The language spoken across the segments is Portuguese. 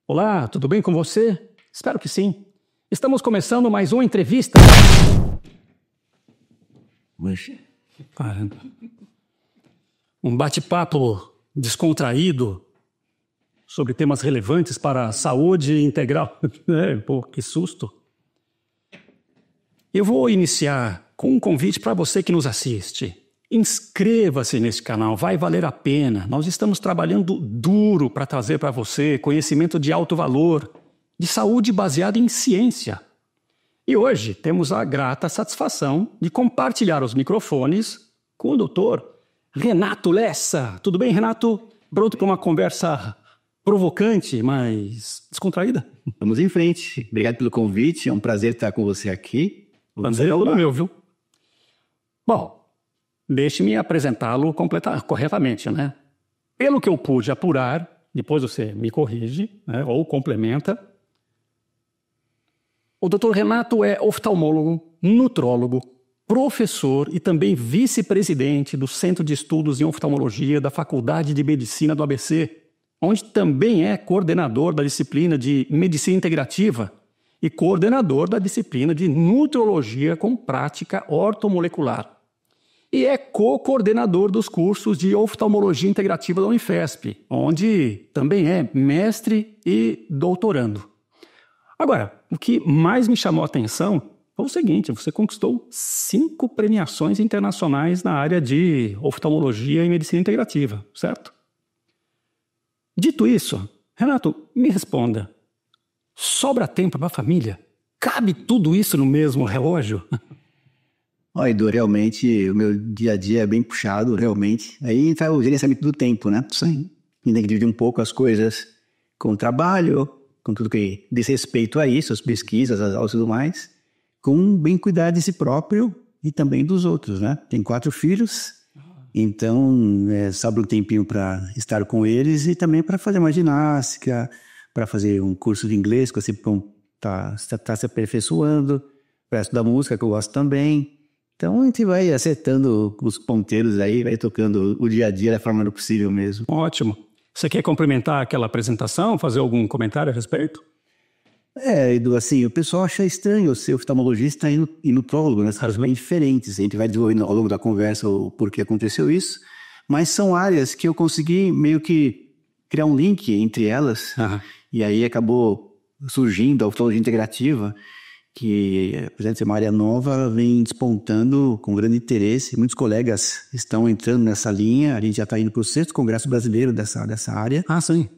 Olá, tudo bem com você? Espero que sim. Estamos começando mais uma entrevista. Caramba. Um bate-papo descontraído sobre temas relevantes para a saúde integral. Pô, que susto. Eu vou iniciar com um convite para você que nos assiste. Inscreva-se neste canal, vai valer a pena. Nós estamos trabalhando duro para trazer para você conhecimento de alto valor, de saúde baseada em ciência. E hoje temos a grata satisfação de compartilhar os microfones com o doutor Renato Lessa. Tudo bem, Renato? Pronto para uma conversa provocante, mas descontraída? Vamos em frente. Obrigado pelo convite, é um prazer estar com você aqui. Prazer é o meu, viu? Bom, deixe-me apresentá-lo corretamente, né? Pelo que eu pude apurar, depois você me corrige, né, ou complementa. O Dr. Renato é oftalmólogo, nutrólogo, professor e também vice-presidente do Centro de Estudos em Oftalmologia da Faculdade de Medicina do ABC, onde também é coordenador da disciplina de Medicina Integrativa e coordenador da disciplina de Nutrologia com Prática Ortomolecular. E é co-coordenador dos cursos de Oftalmologia Integrativa da Unifesp, onde também é mestre e doutorando. Agora, o que mais me chamou a atenção foi o seguinte: você conquistou 5 premiações internacionais na área de oftalmologia e medicina integrativa, certo? Dito isso, Renato, me responda. Sobra tempo para a família? Cabe tudo isso no mesmo relógio? Olha, Edu, realmente o meu dia a dia é bem puxado, realmente. Aí está o gerenciamento do tempo, né? Sim. A gente tem que dividir um pouco as coisas com o trabalho, com tudo que diz respeito a isso, as pesquisas, as aulas e tudo mais, com bem cuidar de si próprio e também dos outros, né? Tem 4 filhos, então sobra um tempinho para estar com eles e também para fazer uma ginástica, para fazer um curso de inglês, que você está se aperfeiçoando, para estudar música, que eu gosto também. Então a gente vai acertando os ponteiros aí, vai tocando o dia a dia da forma possível mesmo. Ótimo. Você quer complementar aquela apresentação, fazer algum comentário a respeito? Edu, assim, o pessoal acha estranho ser oftalmologista e nutrólogo, né? São bem diferentes. A gente vai desenvolvendo ao longo da conversa o porquê aconteceu isso, mas são áreas que eu consegui meio que criar um link entre elas, e aí acabou surgindo a oftalmologia integrativa, que, apesar de ser uma área nova, vem despontando com grande interesse. Muitos colegas estão entrando nessa linha. A gente já está indo para o 6º Congresso Brasileiro dessa área. Ah, sim.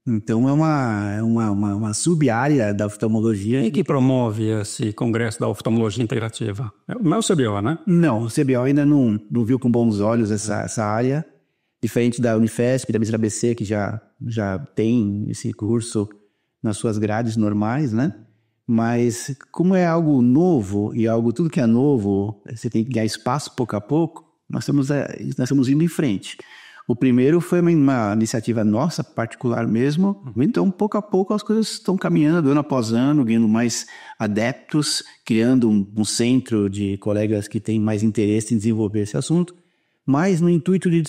Então é uma sub-área da oftalmologia. E que promove esse Congresso da Oftalmologia Integrativa? Não é o CBO, né? Não, o CBO ainda não viu com bons olhos essa área. Diferente da Unifesp, da ABC, que já tem esse curso nas suas grades normais, né? Mas como é algo novo e tudo que é novo, você tem que ganhar espaço pouco a pouco, nós estamos indo em frente. O primeiro foi uma iniciativa nossa, particular mesmo, então pouco a pouco as coisas estão caminhando, ano após ano, ganhando mais adeptos, criando um centro de colegas que têm mais interesse em desenvolver esse assunto, mas no intuito de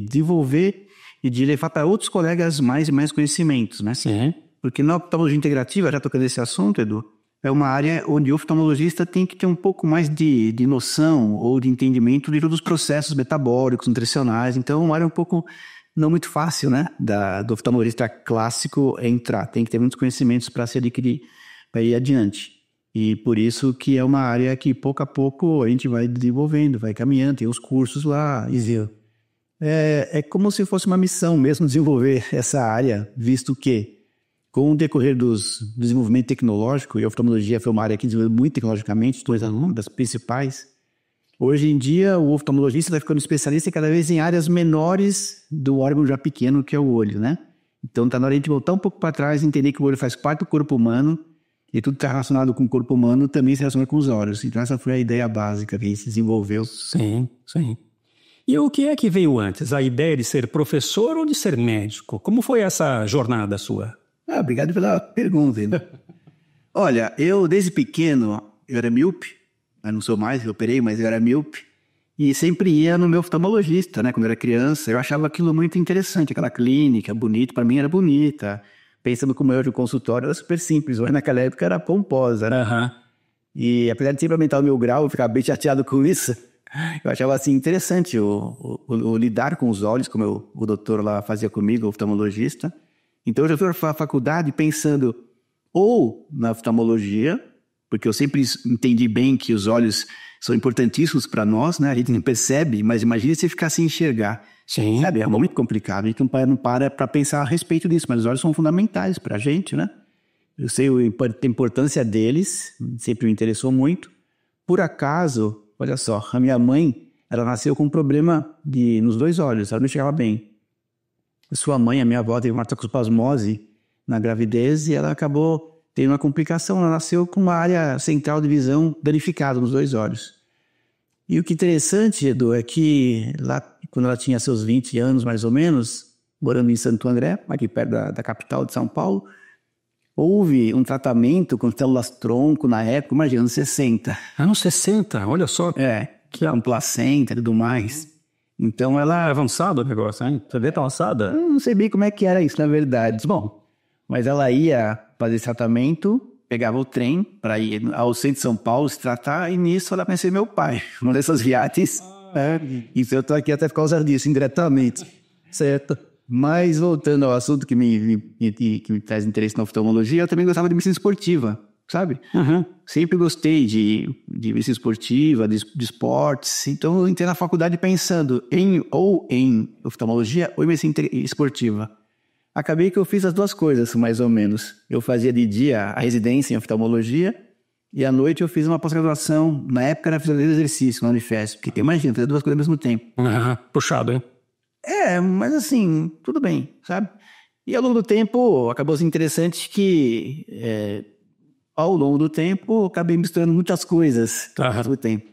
desenvolver e de levar para outros colegas mais e mais conhecimentos, né? Sim. Porque na oftalmologia integrativa, já tocando esse assunto, Edu, é uma área onde o oftalmologista tem que ter um pouco mais de noção ou de entendimento de todos os processos metabólicos, nutricionais. Então, é uma área um pouco não muito fácil, né, do oftalmologista clássico entrar. Tem que ter muitos conhecimentos para se adquirir, para ir adiante. E por isso que é uma área que pouco a pouco a gente vai desenvolvendo, vai caminhando, tem os cursos lá. É como se fosse uma missão mesmo desenvolver essa área, visto que com o decorrer do desenvolvimento tecnológico, e a oftalmologia foi uma área que desenvolveu muito tecnologicamente, uma das principais. Hoje em dia, o oftalmologista está ficando especialista cada vez em áreas menores do órgão já pequeno, que é o olho, né? Então está na hora de a gente voltar um pouco para trás e entender que o olho faz parte do corpo humano e tudo está relacionado com o corpo humano também se relaciona com os olhos. Então essa foi a ideia básica que a gente desenvolveu. Sim, sim. E o que é que veio antes? A ideia de ser professor ou de ser médico? Como foi essa jornada sua? Obrigado pela pergunta. Olha, eu desde pequeno, eu era míope, eu não sou mais, eu operei, mas eu era míope, e sempre ia no meu oftalmologista, né? Quando eu era criança, eu achava aquilo muito interessante, aquela clínica bonita, para mim era bonita, pensando como eu de consultório, era super simples, mas naquela época era pomposa, né? Aham. E apesar de sempre aumentar o meu grau, eu ficava bem chateado com isso. Eu achava assim interessante o lidar com os olhos, como o doutor lá fazia comigo, o oftalmologista. Então eu já fui para a faculdade pensando ou na oftalmologia, porque eu sempre entendi bem que os olhos são importantíssimos para nós, né? A gente não percebe, mas imagine se ficar sem enxergar. Sim. Sabe, é muito complicado. A gente não para para pensar a respeito disso, mas os olhos são fundamentais para a gente, né? Eu sei a importância deles, sempre me interessou muito. Por acaso, olha só, a minha mãe, ela nasceu com um problema nos 2 olhos, ela não enxergava bem. Sua mãe, a minha avó, teve uma toxoplasmose na gravidez e ela acabou tendo uma complicação. Ela nasceu com uma área central de visão danificada nos 2 olhos. E o que é interessante, Edu, é que lá, quando ela tinha seus 20 anos, mais ou menos, morando em Santo André, aqui perto da capital de São Paulo, houve um tratamento com células-tronco na época, imagina, anos 60. Anos 60, olha só. Que é um placenta e tudo mais. Então ela... É avançado o negócio, hein? Você vê, tá avançada? Eu não sei bem como é que era isso, na verdade. Bom, mas ela ia fazer esse tratamento, pegava o trem para ir ao centro de São Paulo se tratar, e nisso ela conheceu meu pai, uma dessas viagens. Então eu tô aqui até por causa disso, indiretamente. Certo. Mas voltando ao assunto que me traz interesse na oftalmologia, eu também gostava de medicina esportiva, sabe? Uhum. Sempre gostei de medicina esportiva, de esportes. Então eu entrei na faculdade pensando ou em oftalmologia ou em medicina esportiva. Acabei que eu fiz as 2 coisas, mais ou menos. Eu fazia de dia a residência em oftalmologia e à noite eu fiz uma pós-graduação. Na época era fisioterapia de exercício na Unifesp. Porque imagina, fazer 2 coisas ao mesmo tempo. Uhum. Puxado, hein? Mas assim, tudo bem, sabe? E ao longo do tempo, acabou sendo interessante que ao longo do tempo, eu acabei misturando muitas coisas ao mesmo tempo.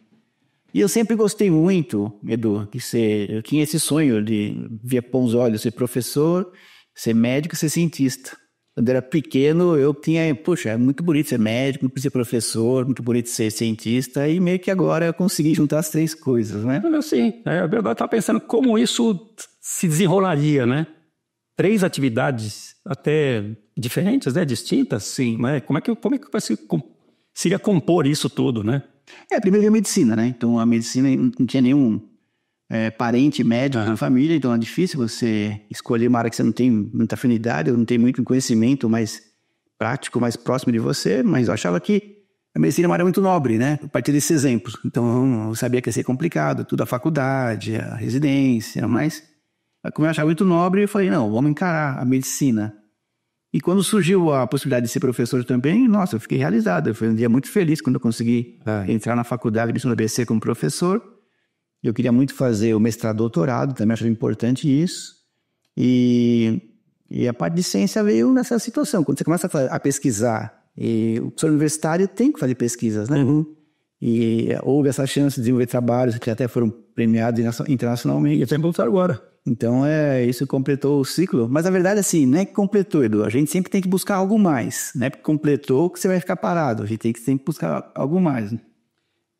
E eu sempre gostei muito, Edu, eu tinha esse sonho de ver com os olhos, ser professor, ser médico, ser cientista. Quando eu era pequeno, eu tinha, poxa, é muito bonito ser médico, muito bonito ser professor, muito bonito ser cientista, e meio que agora eu consegui juntar as 3 coisas, né? Sim, eu estava pensando como isso se desenrolaria, né? 3 atividades até diferentes, né? Distintas, sim, mas como é que seria compor isso tudo, né? Primeiro veio a medicina, né? Então a medicina não tinha nenhum parente médico na família, então é difícil você escolher uma área que você não tem muita afinidade, ou não tem muito conhecimento mais prático, mais próximo de você, mas eu achava que a medicina é uma área muito nobre, né? A partir desses exemplos. Então eu sabia que ia ser complicado, tudo a faculdade, a residência, mas como eu achava muito nobre, eu falei, não, vamos encarar a medicina. E quando surgiu a possibilidade de ser professor também, nossa, eu fiquei realizado. Foi um dia muito feliz quando eu consegui entrar na faculdade de medicina do ABC como professor. Eu queria muito fazer o mestrado, doutorado, também achava importante isso. E a parte de ciência veio nessa situação. Quando você começa a pesquisar, e o professor universitário tem que fazer pesquisas, né? Uhum. E houve essa chance de desenvolver trabalhos que até foram premiados internacionalmente. E tem que voltar agora. Então, isso completou o ciclo. Mas, na verdade, assim, não é que completou, Edu. A gente sempre tem que buscar algo mais. Não é porque completou que você vai ficar parado. A gente tem que sempre buscar algo mais. Né?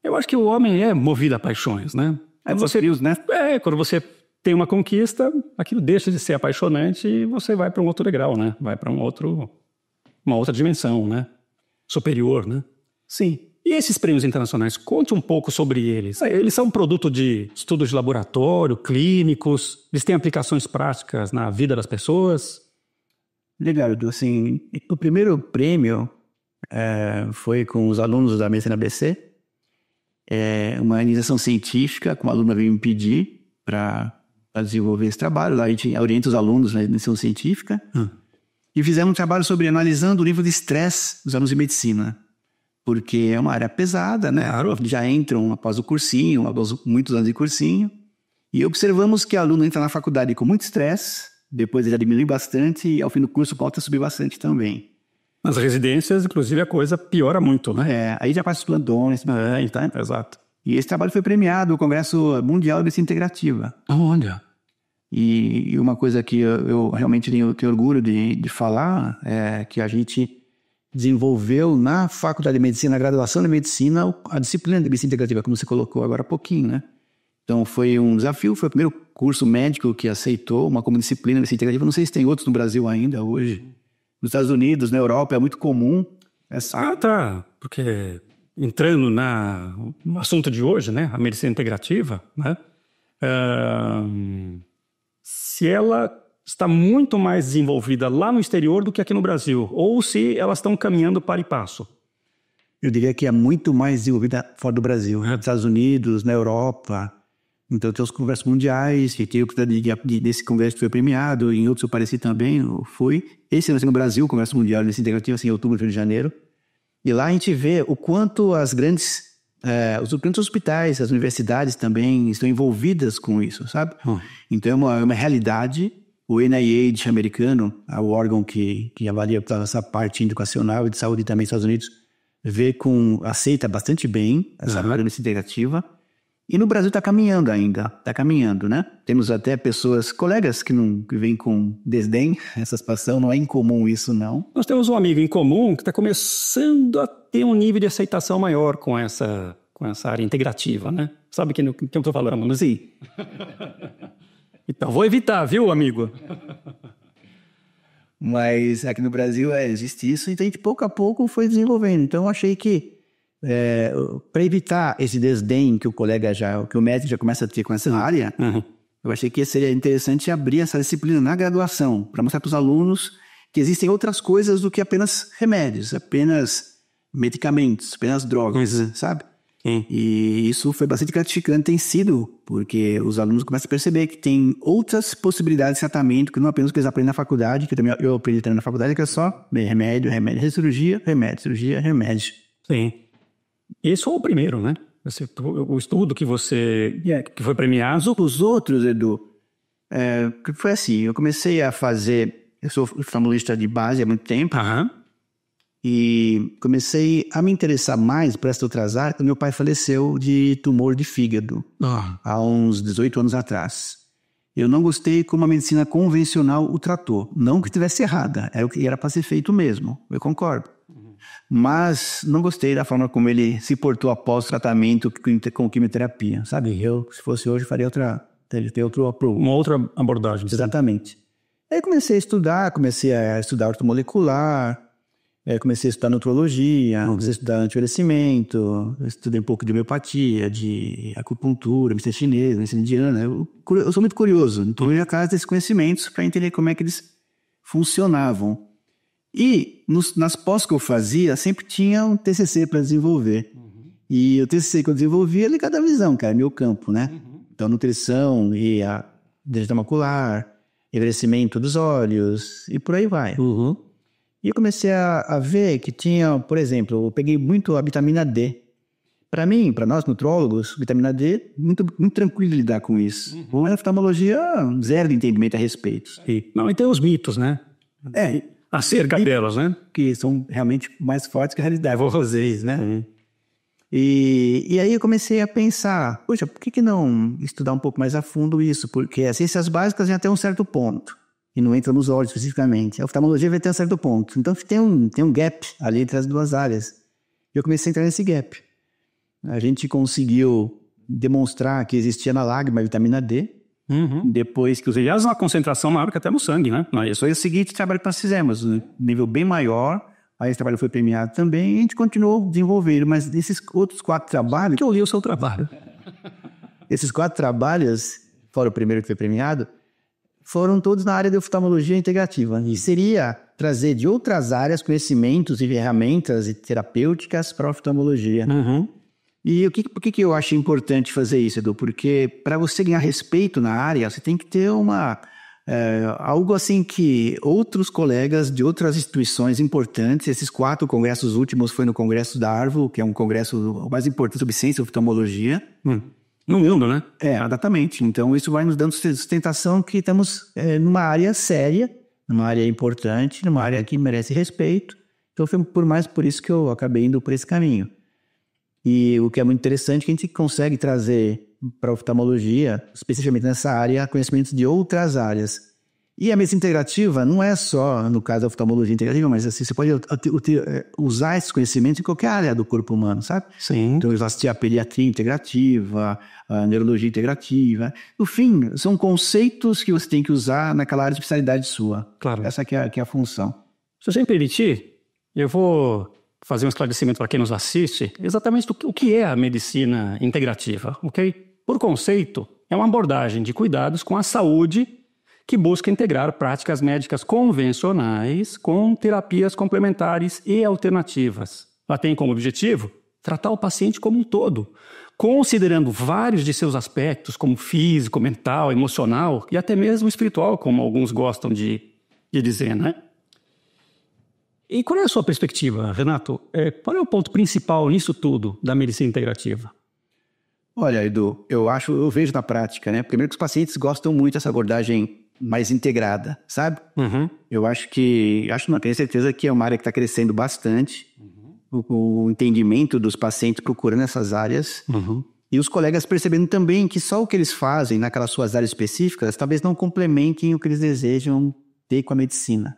Eu acho que o homem é movido a paixões, né? Quando você tem uma conquista, aquilo deixa de ser apaixonante e você vai para um outro degrau, né? Vai para uma outra dimensão, né? Superior, né? Sim. E esses prêmios internacionais, conte um pouco sobre eles. Eles são produto de estudos de laboratório, clínicos, eles têm aplicações práticas na vida das pessoas? Legal, Edu. Assim, o primeiro prêmio foi com os alunos da medicina ABC, uma iniciação científica, que uma aluna veio me pedir para desenvolver esse trabalho. Lá a gente orienta os alunos na iniciação científica. E fizemos um trabalho sobre analisando o nível de estresse dos alunos de medicina. Porque é uma área pesada, né? Claro. Já entram após o cursinho, após muitos anos de cursinho. E observamos que o aluno entra na faculdade com muito estresse, depois ele já diminui bastante e ao fim do curso volta a subir bastante também. Nas residências, inclusive, a coisa piora muito, né? Aí já passa os plantões. Então, exato. E esse trabalho foi premiado no Congresso Mundial de Medicina Integrativa. Olha. E uma coisa que eu realmente tenho orgulho de falar é que a gente desenvolveu na Faculdade de Medicina, na graduação de Medicina, a disciplina de Medicina Integrativa, como você colocou agora há pouquinho, né? Então foi um desafio, foi o primeiro curso médico que aceitou uma como disciplina de Medicina Integrativa. Não sei se tem outros no Brasil ainda hoje, Nos Estados Unidos, na Europa, é muito comum. Ah, tá. Porque entrando no assunto de hoje, né? A medicina integrativa, né? Se ela está muito mais desenvolvida lá no exterior do que aqui no Brasil, ou se elas estão caminhando para e passo. Eu diria que é muito mais desenvolvida fora do Brasil, nos Estados Unidos, na Europa. Então tem os congressos mundiais, e tem o desse congresso que foi premiado, em outros eu pareci também, eu fui. Esse ano no Brasil, o Congresso Mundial de Medicina Integrativa, assim, em outubro, Rio de Janeiro. E lá a gente vê o quanto os grandes hospitais, as universidades também estão envolvidas com isso, sabe? Então é uma realidade. O NIH americano, o órgão que avalia essa parte educacional e de saúde também nos Estados Unidos, aceita bastante bem essa medicina integrativa. E no Brasil está caminhando ainda, né? Temos até colegas que vêm com desdém essa situação, não é incomum isso, não. Nós temos um amigo em comum que está começando a ter um nível de aceitação maior com essa área integrativa, né? Sabe quem eu estou falando, não sei? Então, vou evitar, viu, amigo? Mas aqui no Brasil existe isso, então a gente pouco a pouco foi desenvolvendo. Então eu achei que para evitar esse desdém que o médico já começa a ter com essa área, eu achei que seria interessante abrir essa disciplina na graduação, para mostrar para os alunos que existem outras coisas do que apenas remédios, apenas medicamentos, apenas drogas, sabe? E isso foi bastante gratificante, tem sido, porque os alunos começam a perceber que tem outras possibilidades de tratamento, que não apenas o que eles aprendem na faculdade, que também eu aprendi também na faculdade, que é só remédio, cirurgia, remédio. Sim. Esse foi o primeiro, né? O estudo que foi premiado. Os outros, Edu, foi assim, eu comecei a fazer, eu sou oftalmologista de base há muito tempo, e comecei a me interessar mais por essas outras áreas quando meu pai faleceu de tumor de fígado, há uns 18 anos atrás. Eu não gostei como a medicina convencional o tratou. Não que estivesse errada, era o que era para ser feito mesmo, eu concordo. Mas não gostei da forma como ele se portou após o tratamento com quimioterapia, sabe? Se fosse hoje, faria uma outra abordagem. Exatamente. Aí comecei a estudar ortomolecular, comecei a estudar nutrologia, comecei a estudar anti-envelhecimento, estudei um pouco de homeopatia, de acupuntura, medicina chinesa, medicina indiana. Eu sou muito curioso, então eu ia atrás desses conhecimentos para entender como é que eles funcionavam. E nas pós que eu fazia, sempre tinha um TCC para desenvolver. E o TCC que eu desenvolvia é ligado à visão, cara, meu campo, né? Então, nutrição e a degeneração macular, envelhecimento dos olhos e por aí vai. E eu comecei a ver que tinha, por exemplo, eu peguei muito a vitamina D. Para mim, para nós nutrólogos, vitamina D, muito tranquilo de lidar com isso. Na oftalmologia, zero de entendimento a respeito. Não, e tem os mitos, né? Acerca delas, né? Que são realmente mais fortes que a realidade. Vocês, né? E aí eu comecei a pensar, poxa, por que não estudar um pouco mais a fundo isso? Porque as ciências básicas já tem um certo ponto, e não entra nos olhos especificamente. A oftalmologia vai ter um certo ponto. Então tem um gap ali entre as duas áreas. E eu comecei a entrar nesse gap. A gente conseguiu demonstrar que existia na lágrima a vitamina D, depois que aliás, uma concentração maior que até no sangue, né? Isso foi o seguinte trabalho que nós fizemos, um nível bem maior. Aí esse trabalho foi premiado também e a gente continuou desenvolvendo. Mas esses outros 4 trabalhos... Que eu li o seu trabalho. Esses 4 trabalhos, fora o primeiro que foi premiado, foram todos na área de oftalmologia integrativa. E seria trazer de outras áreas conhecimentos e ferramentas e terapêuticas para a oftalmologia. E por que eu acho importante fazer isso, Edu? Porque para você ganhar respeito na área, você tem que ter algo assim que outros colegas de outras instituições importantes, esses 4 congressos últimos foi no Congresso da ARVO, que é um congresso mais importante sobre ciência e oftalmologia. No mundo, né? Exatamente. Então isso vai nos dando sustentação que estamos numa área séria, numa área importante, numa área que merece respeito. Então foi por isso que eu acabei indo por esse caminho. E o que é muito interessante é que a gente consegue trazer para a oftalmologia, especificamente nessa área, conhecimentos de outras áreas. E a medicina integrativa não é só, no caso da oftalmologia integrativa, mas assim, você pode usar esses conhecimentos em qualquer área do corpo humano, sabe? Sim. Então, a pediatria integrativa, a neurologia integrativa. No fim, são conceitos que você tem que usar naquela área de especialidade sua. Claro. Essa que é a função. Se você me permitir, eu vou fazer um esclarecimento para quem nos assiste, exatamente o que é a medicina integrativa, ok? Por conceito, é uma abordagem de cuidados com a saúde que busca integrar práticas médicas convencionais com terapias complementares e alternativas. Ela tem como objetivo tratar o paciente como um todo, considerando vários de seus aspectos, como físico, mental, emocional e até mesmo espiritual, como alguns gostam de dizer, né? E qual é a sua perspectiva, Renato? Qual é o ponto principal nisso tudo da medicina integrativa? Olha, Edu, eu vejo na prática, né? Primeiro que os pacientes gostam muito dessa abordagem mais integrada, sabe? Uhum. Não, tenho certeza que é uma área que está crescendo bastante. O entendimento dos pacientes procurando essas áreas. E os colegas percebendo também que só o que eles fazem naquelas suas áreas específicas talvez não complementem o que eles desejam ter com a medicina.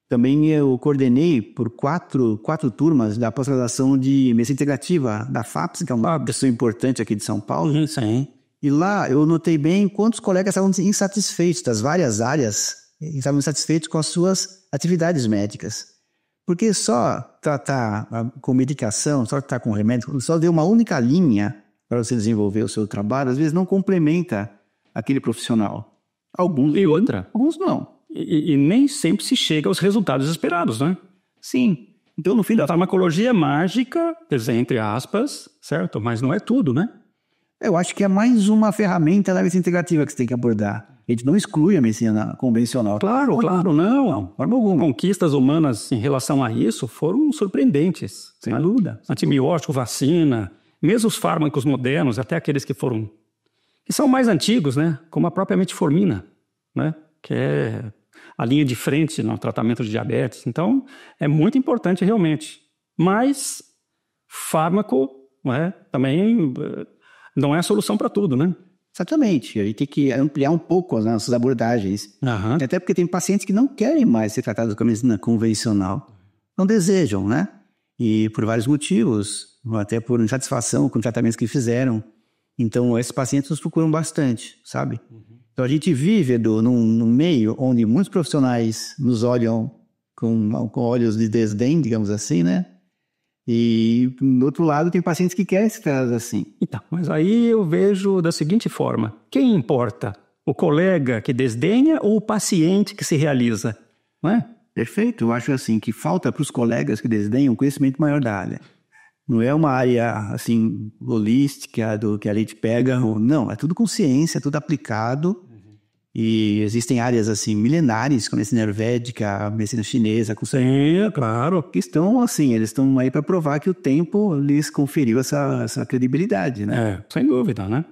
Também eu coordenei por quatro turmas da pós-graduação de medicina integrativa da FAPS, que é uma pessoa importante aqui de São Paulo. Sim. E lá eu notei bem quantos colegas estavam insatisfeitos das várias áreas, estavam insatisfeitos com as suas atividades médicas. Porque só tratar com medicação, só tratar com remédio, só deu uma única linha para você desenvolver o seu trabalho, às vezes não complementa aquele profissional. Alguns não. E nem sempre se chega aos resultados esperados, né? Sim. Então, no fim, a farmacologia é mágica, quer dizer, entre aspas, certo? Mas não é tudo, né? Eu acho que é mais uma ferramenta da medicina integrativa que você tem que abordar. A gente não exclui a medicina convencional. Claro, não. Conquistas humanas em relação a isso foram surpreendentes. Sem dúvida. Antibiótico, vacina, mesmo os fármacos modernos, até aqueles que são mais antigos, né? Como a própria metformina, né? Que é a linha de frente no tratamento de diabetes. Então, é muito importante realmente. Mas fármaco, né, também não é a solução para tudo, né? Exatamente. A gente tem que ampliar um pouco as nossas abordagens. Até porque tem pacientes que não querem mais ser tratados com a medicina convencional. Não desejam, né? E por vários motivos, até por insatisfação com tratamentos que fizeram. Então, esses pacientes nos procuram bastante, sabe? Então, a gente vive, Edu, num meio onde muitos profissionais nos olham com olhos de desdém, digamos assim, né? E, do outro lado, tem pacientes que querem ser tratados assim. Então, mas aí eu vejo da seguinte forma. Quem importa? O colega que desdenha ou o paciente que se realiza? Não é? Perfeito. Eu acho assim que falta para os colegas que desdenham um conhecimento maior da área. Não é uma área assim holística do que a gente pega. Não, é tudo com ciência, tudo aplicado. E existem áreas assim milenares, como a medicina ayurvédica, a medicina chinesa. Sim, claro. Que estão assim, eles estão aí para provar que o tempo lhes conferiu essa credibilidade, né? Sem dúvida, né?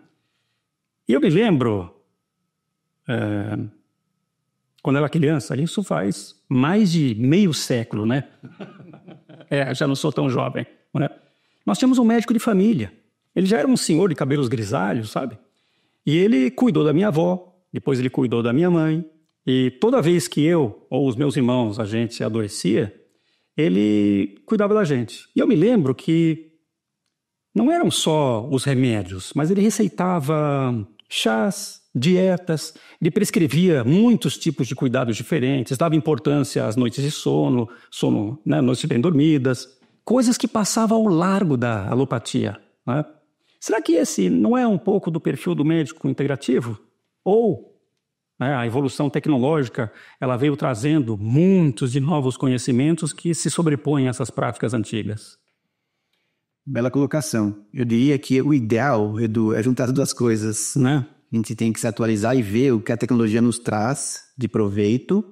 E eu me lembro, quando eu era criança, isso faz mais de meio século, né? Já não sou tão jovem, né? Nós tínhamos um médico de família. Ele já era um senhor de cabelos grisalhos, sabe? E ele cuidou da minha avó, depois ele cuidou da minha mãe. E toda vez que eu ou os meus irmãos, a gente adoecia, ele cuidava da gente. E eu me lembro que não eram só os remédios, mas ele receitava chás, dietas, ele prescrevia muitos tipos de cuidados diferentes, dava importância às noites de sono, né, noites bem dormidas, coisas que passavam ao largo da alopatia, né? Será que esse não é um pouco do perfil do médico integrativo? Ou, né, a evolução tecnológica ela veio trazendo muitos de novos conhecimentos que se sobrepõem a essas práticas antigas? Bela colocação. Eu diria que o ideal, Edu, é juntar as duas coisas, né? A gente tem que se atualizar e ver o que a tecnologia nos traz de proveito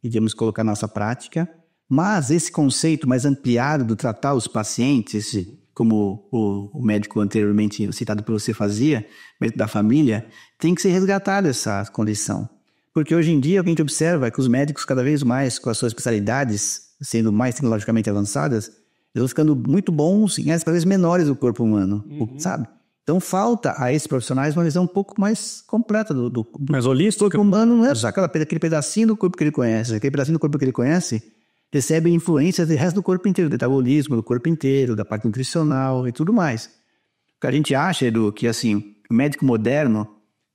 e devemos colocar na nossa prática. Mas esse conceito mais ampliado do tratar os pacientes, como o médico anteriormente citado por você fazia, médico da família, tem que ser resgatado essa condição. Porque hoje em dia o que a gente observa é que os médicos cada vez mais, com as suas especialidades sendo mais tecnologicamente avançadas, eles estão ficando muito bons em áreas cada vez menores do corpo humano, sabe? Então falta a esses profissionais uma visão um pouco mais completa do mais holística. Corpo humano. Não é só aquele pedacinho do corpo que ele conhece. Aquele pedacinho do corpo que ele conhece recebe influências do resto do corpo inteiro, do metabolismo, do corpo inteiro, da parte nutricional e tudo mais. O que a gente acha, Edu, que assim, o médico moderno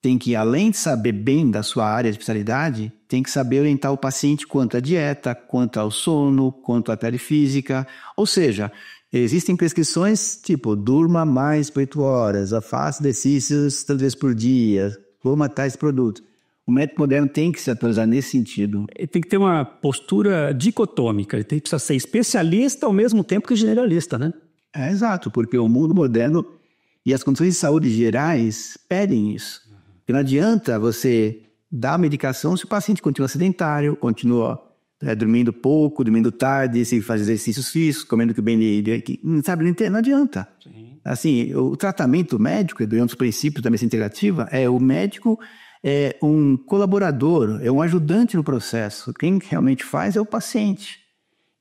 tem que, além de saber bem da sua área de especialidade, tem que saber orientar o paciente quanto à dieta, quanto ao sono, quanto à atividade física. Ou seja, existem prescrições tipo, durma mais por 8 horas, faça exercícios 3 vezes por dia, coma tais produtos. O médico moderno tem que se atualizar nesse sentido. Ele tem que ter uma postura dicotômica, ele precisa ser especialista ao mesmo tempo que generalista, né? Exato, porque o mundo moderno e as condições de saúde gerais pedem isso. Porque não adianta você dar medicação se o paciente continua sedentário, continua dormindo pouco, dormindo tarde, se faz exercícios físicos, comendo que bem, sabe? Não adianta. Sim. Assim, o tratamento médico, um dos princípios da medicina integrativa, o médico é um colaborador, é um ajudante no processo. Quem realmente faz é o paciente.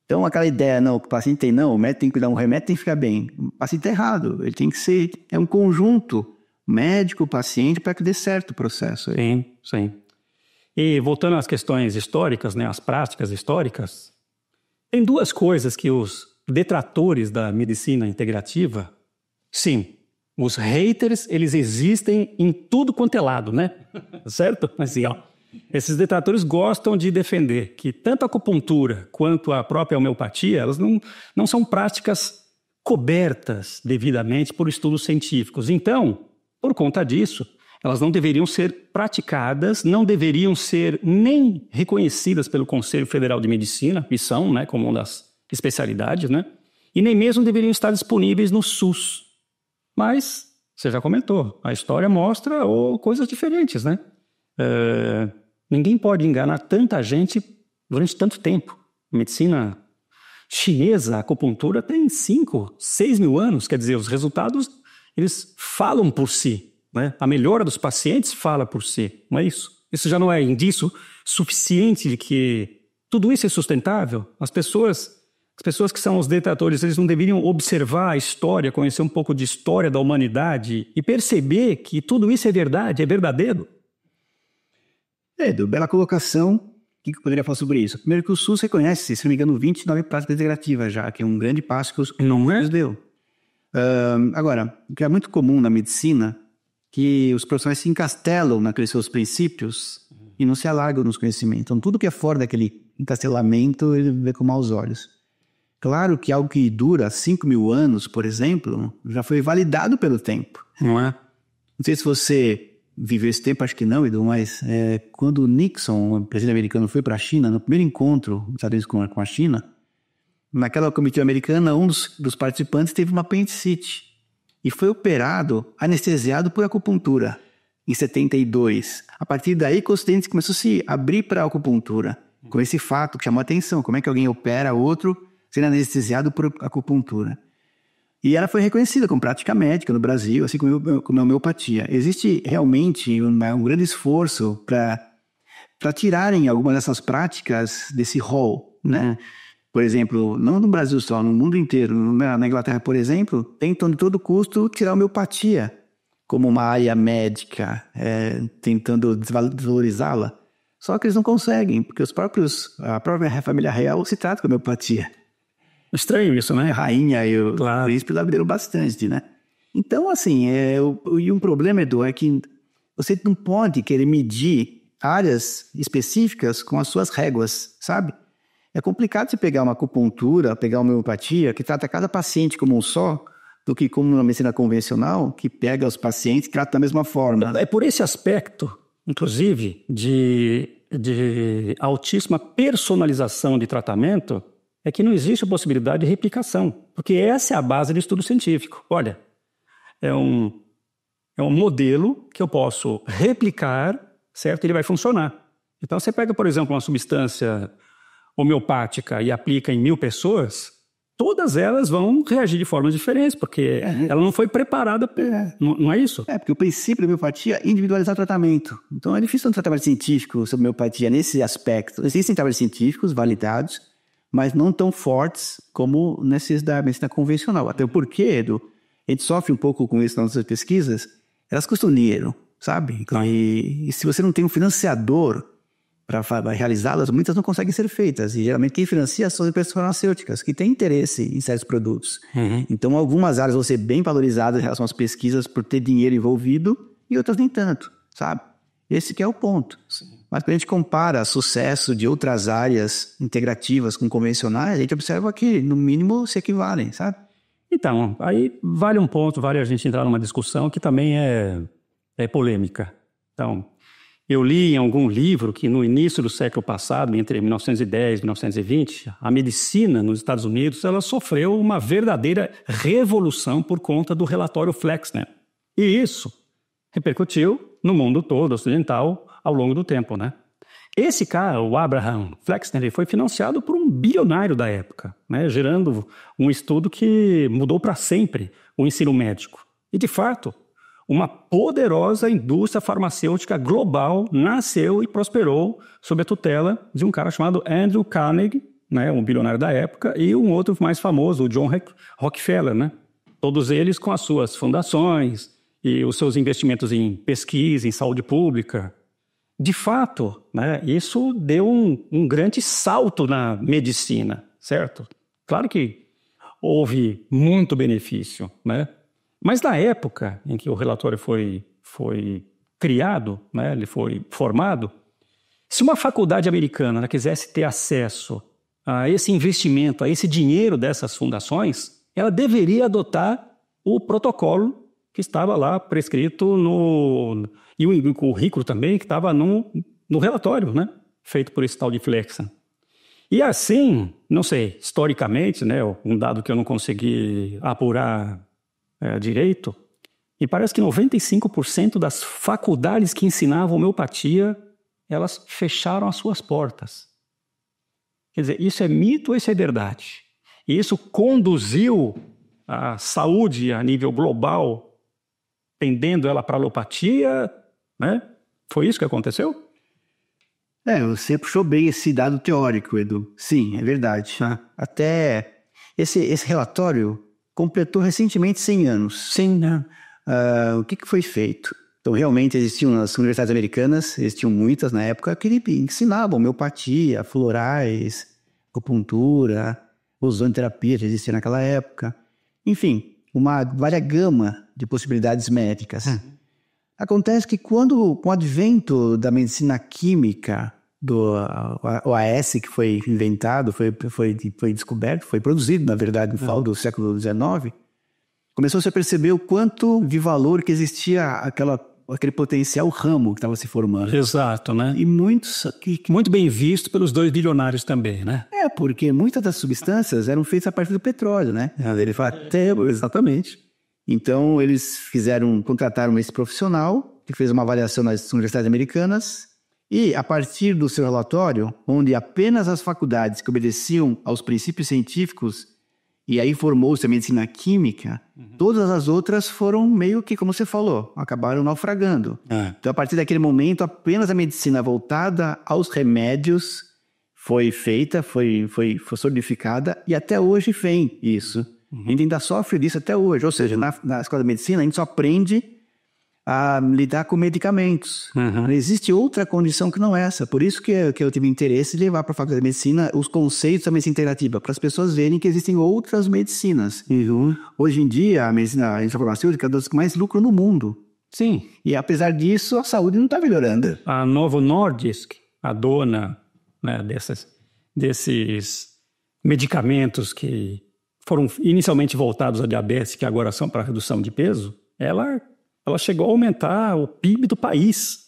Então, aquela ideia, não, que o paciente tem, não, o médico tem que dar um remédio, tem que ficar bem. O paciente está errado, ele tem que ser, um conjunto médico-paciente para que dê certo o processo. Sim, sim. E voltando às questões históricas, né, às práticas históricas, tem 2 coisas que os detratores da medicina integrativa, sim, os haters, eles existem em tudo quanto é lado, né? Certo? Assim, ó, esses detratores gostam de defender que tanto a acupuntura quanto a própria homeopatia, elas não são práticas cobertas devidamente por estudos científicos. Então, por conta disso, elas não deveriam ser praticadas, não deveriam ser nem reconhecidas pelo Conselho Federal de Medicina, que são, né, como uma das especialidades, né? E nem mesmo deveriam estar disponíveis no SUS. Mas, você já comentou, a história mostra coisas diferentes, né? Ninguém pode enganar tanta gente durante tanto tempo. A medicina chinesa, a acupuntura, tem 5, 6 mil anos, quer dizer, os resultados, eles falam por si. Né? A melhora dos pacientes fala por si, não é isso? Isso já não é indício suficiente de que tudo isso é sustentável? As pessoas que são os detratores, eles não deveriam observar a história, conhecer um pouco de história da humanidade e perceber que tudo isso é verdade, é verdadeiro? Edu, bela colocação. O que eu poderia falar sobre isso? Primeiro que o SUS reconhece, se não me engano, 29 práticas integrativas já, que é um grande passo que o SUS deu. Agora, o que é muito comum na medicina que os profissionais se encastelam naqueles seus princípios e não se alargam nos conhecimentos. Então, tudo que é fora daquele encastelamento, ele vê com maus olhos. Claro que algo que dura 5 mil anos, por exemplo, já foi validado pelo tempo. Não é? Não sei se você viveu esse tempo, acho que não, Edu, mas quando o Nixon, o presidente americano, foi para a China, no primeiro encontro dos Estados Unidos com a China, naquela comitiva americana, um dos participantes teve uma apendicite. E foi operado, anestesiado por acupuntura, em 72. A partir daí, que o Ocidente começou a se abrir para a acupuntura, com esse fato que chamou a atenção. Como é que alguém opera outro sendo anestesiado por acupuntura? E ela foi reconhecida como prática médica no Brasil, assim como a homeopatia. Existe realmente um grande esforço para tirarem algumas dessas práticas desse rol, né? Por exemplo, não no Brasil só, no mundo inteiro. Na Inglaterra, por exemplo, tentam de todo custo tirar a homeopatia como uma área médica, tentando desvalorizá-la. Só que eles não conseguem, porque a própria família real se trata com homeopatia. Estranho isso, né? A rainha e o príncipe labiram bastante, né? Então, assim, e um problema, Edu, é que você não pode querer medir áreas específicas com as suas réguas, sabe? É complicado você pegar uma acupuntura, pegar uma homeopatia, que trata cada paciente como um só, do que como uma medicina convencional, que pega os pacientes e trata da mesma forma. É por esse aspecto, inclusive, de altíssima personalização de tratamento, é que não existe a possibilidade de replicação. Porque essa é a base do estudo científico. Olha, é um modelo que eu posso replicar, certo? Ele vai funcionar. Então, você pega, por exemplo, uma substância homeopática e aplica em 1000 pessoas, todas elas vão reagir de formas diferentes, porque ela não foi preparada, não é isso? Porque o princípio da homeopatia é individualizar o tratamento. Então é difícil um trabalho científico sobre homeopatia nesse aspecto. Existem trabalhos científicos validados, mas não tão fortes como nesses da medicina convencional. Até porque, Edu, a gente sofre um pouco com isso nas nossas pesquisas, elas custam dinheiro, sabe? E se você não tem um financiador para realizá-las, muitas não conseguem ser feitas. E geralmente quem financia são as empresas farmacêuticas, que têm interesse em certos produtos. Então algumas áreas vão ser bem valorizadas em relação às pesquisas por ter dinheiro envolvido e outras nem tanto. sabe? Esse que é o ponto. Sim. Mas quando a gente compara sucesso de outras áreas integrativas com convencionais, a gente observa que, no mínimo, se equivalem, sabe? Então, aí vale um ponto, vale a gente entrar numa discussão que também é polêmica. Então, eu li em algum livro que no início do século passado, entre 1910 e 1920, a medicina nos Estados Unidos ela sofreu uma verdadeira revolução por conta do relatório Flexner. E isso repercutiu no mundo todo ocidental ao longo do tempo, né? Esse cara, o Abraham Flexner, ele foi financiado por um bilionário da época, né? Gerando um estudo que mudou para sempre o ensino médico. E, de fato, uma poderosa indústria farmacêutica global nasceu e prosperou sob a tutela de um cara chamado Andrew Carnegie, né, um bilionário da época, e um outro mais famoso, o John Rockefeller, né? Todos eles com as suas fundações e os seus investimentos em pesquisa, em saúde pública. De fato, né, isso deu um grande salto na medicina, certo? Claro que houve muito benefício, né? Mas na época em que o relatório foi criado, né, ele foi formado, se uma faculdade americana quisesse ter acesso a esse investimento, a esse dinheiro dessas fundações, ela deveria adotar o protocolo que estava lá prescrito e o currículo também que estava no relatório, né, feito por esse tal de Flexner. E assim, não sei, historicamente, né, um dado que eu não consegui apurar direito, e parece que 95% das faculdades que ensinavam homeopatia, elas fecharam as suas portas. Quer dizer, isso é mito ou isso é verdade? E isso conduziu a saúde a nível global, tendendo ela para a alopatia, né? Foi isso que aconteceu? Você puxou bem esse dado teórico, Edu. Sim, é verdade. Até esse relatório completou recentemente 100 anos. Sim, né? O que foi feito? Então, realmente existiam nas universidades americanas, existiam muitas na época, que ensinavam homeopatia, florais, acupuntura, ozonoterapia, já existia naquela época. Enfim, uma vária gama de possibilidades médicas. Acontece que com o advento da medicina química, do OAS, que foi inventado, foi descoberto, foi produzido, na verdade, no final do século XIX, começou-se a perceber o quanto de valor que existia aquele potencial ramo que estava se formando. Exato, né? E muitos... Muito bem visto pelos 2 bilionários também, né? Porque muitas das substâncias eram feitas a partir do petróleo, né? Ele fala, exatamente. Então, eles contrataram esse profissional, que fez uma avaliação nas universidades americanas, e, a partir do seu relatório, onde apenas as faculdades que obedeciam aos princípios científicos, e aí formou-se a medicina química, todas as outras foram meio que, como você falou, acabaram naufragando. Então, a partir daquele momento, apenas a medicina voltada aos remédios foi feita, foi solidificada, e até hoje vem isso. A gente ainda sofre disso até hoje. Ou seja, na escola de medicina, a gente só aprende a lidar com medicamentos. Não existe outra condição que não essa. Por isso que eu tive interesse em levar para a faculdade de medicina os conceitos da medicina integrativa, para as pessoas verem que existem outras medicinas. Hoje em dia, a medicina farmacêutica é das que mais lucram no mundo. Sim. E apesar disso, a saúde não está melhorando. A Novo Nordisk, a dona, né, desses medicamentos que foram inicialmente voltados à diabetes, que agora são para redução de peso, ela chegou a aumentar o PIB do país,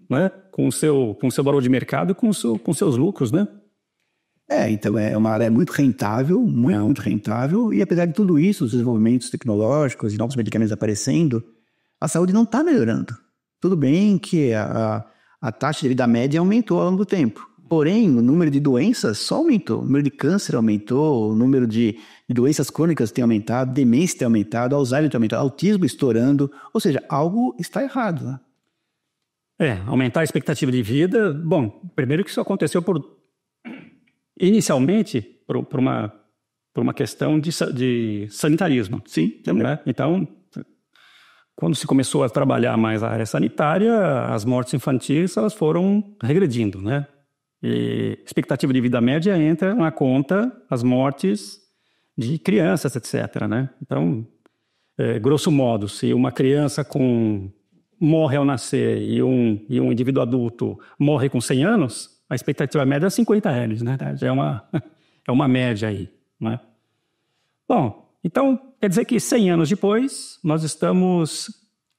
né? Com o seu valor de mercado e com seus lucros, né? Então é uma área muito rentável, muito rentável, e apesar de tudo isso, os desenvolvimentos tecnológicos e novos medicamentos aparecendo, a saúde não está melhorando. Tudo bem que a taxa de vida média aumentou ao longo do tempo, porém o número de doenças só aumentou, o número de câncer aumentou, o número de doenças crônicas tem aumentado, demência tem aumentado, Alzheimer tem aumentado, autismo estourando, ou seja, algo está errado, né? Aumentar a expectativa de vida, bom, primeiro que isso aconteceu inicialmente por uma questão de sanitarismo. Sim, também. Né? Então, quando se começou a trabalhar mais a área sanitária, as mortes infantis elas foram regredindo, né? E expectativa de vida média entra na conta as mortes de crianças, etc., né? Então, grosso modo, se uma criança com morre ao nascer e um indivíduo adulto morre com 100 anos, a expectativa média é 50 anos, né? Já é uma média aí, né? Bom, então quer dizer que 100 anos depois nós estamos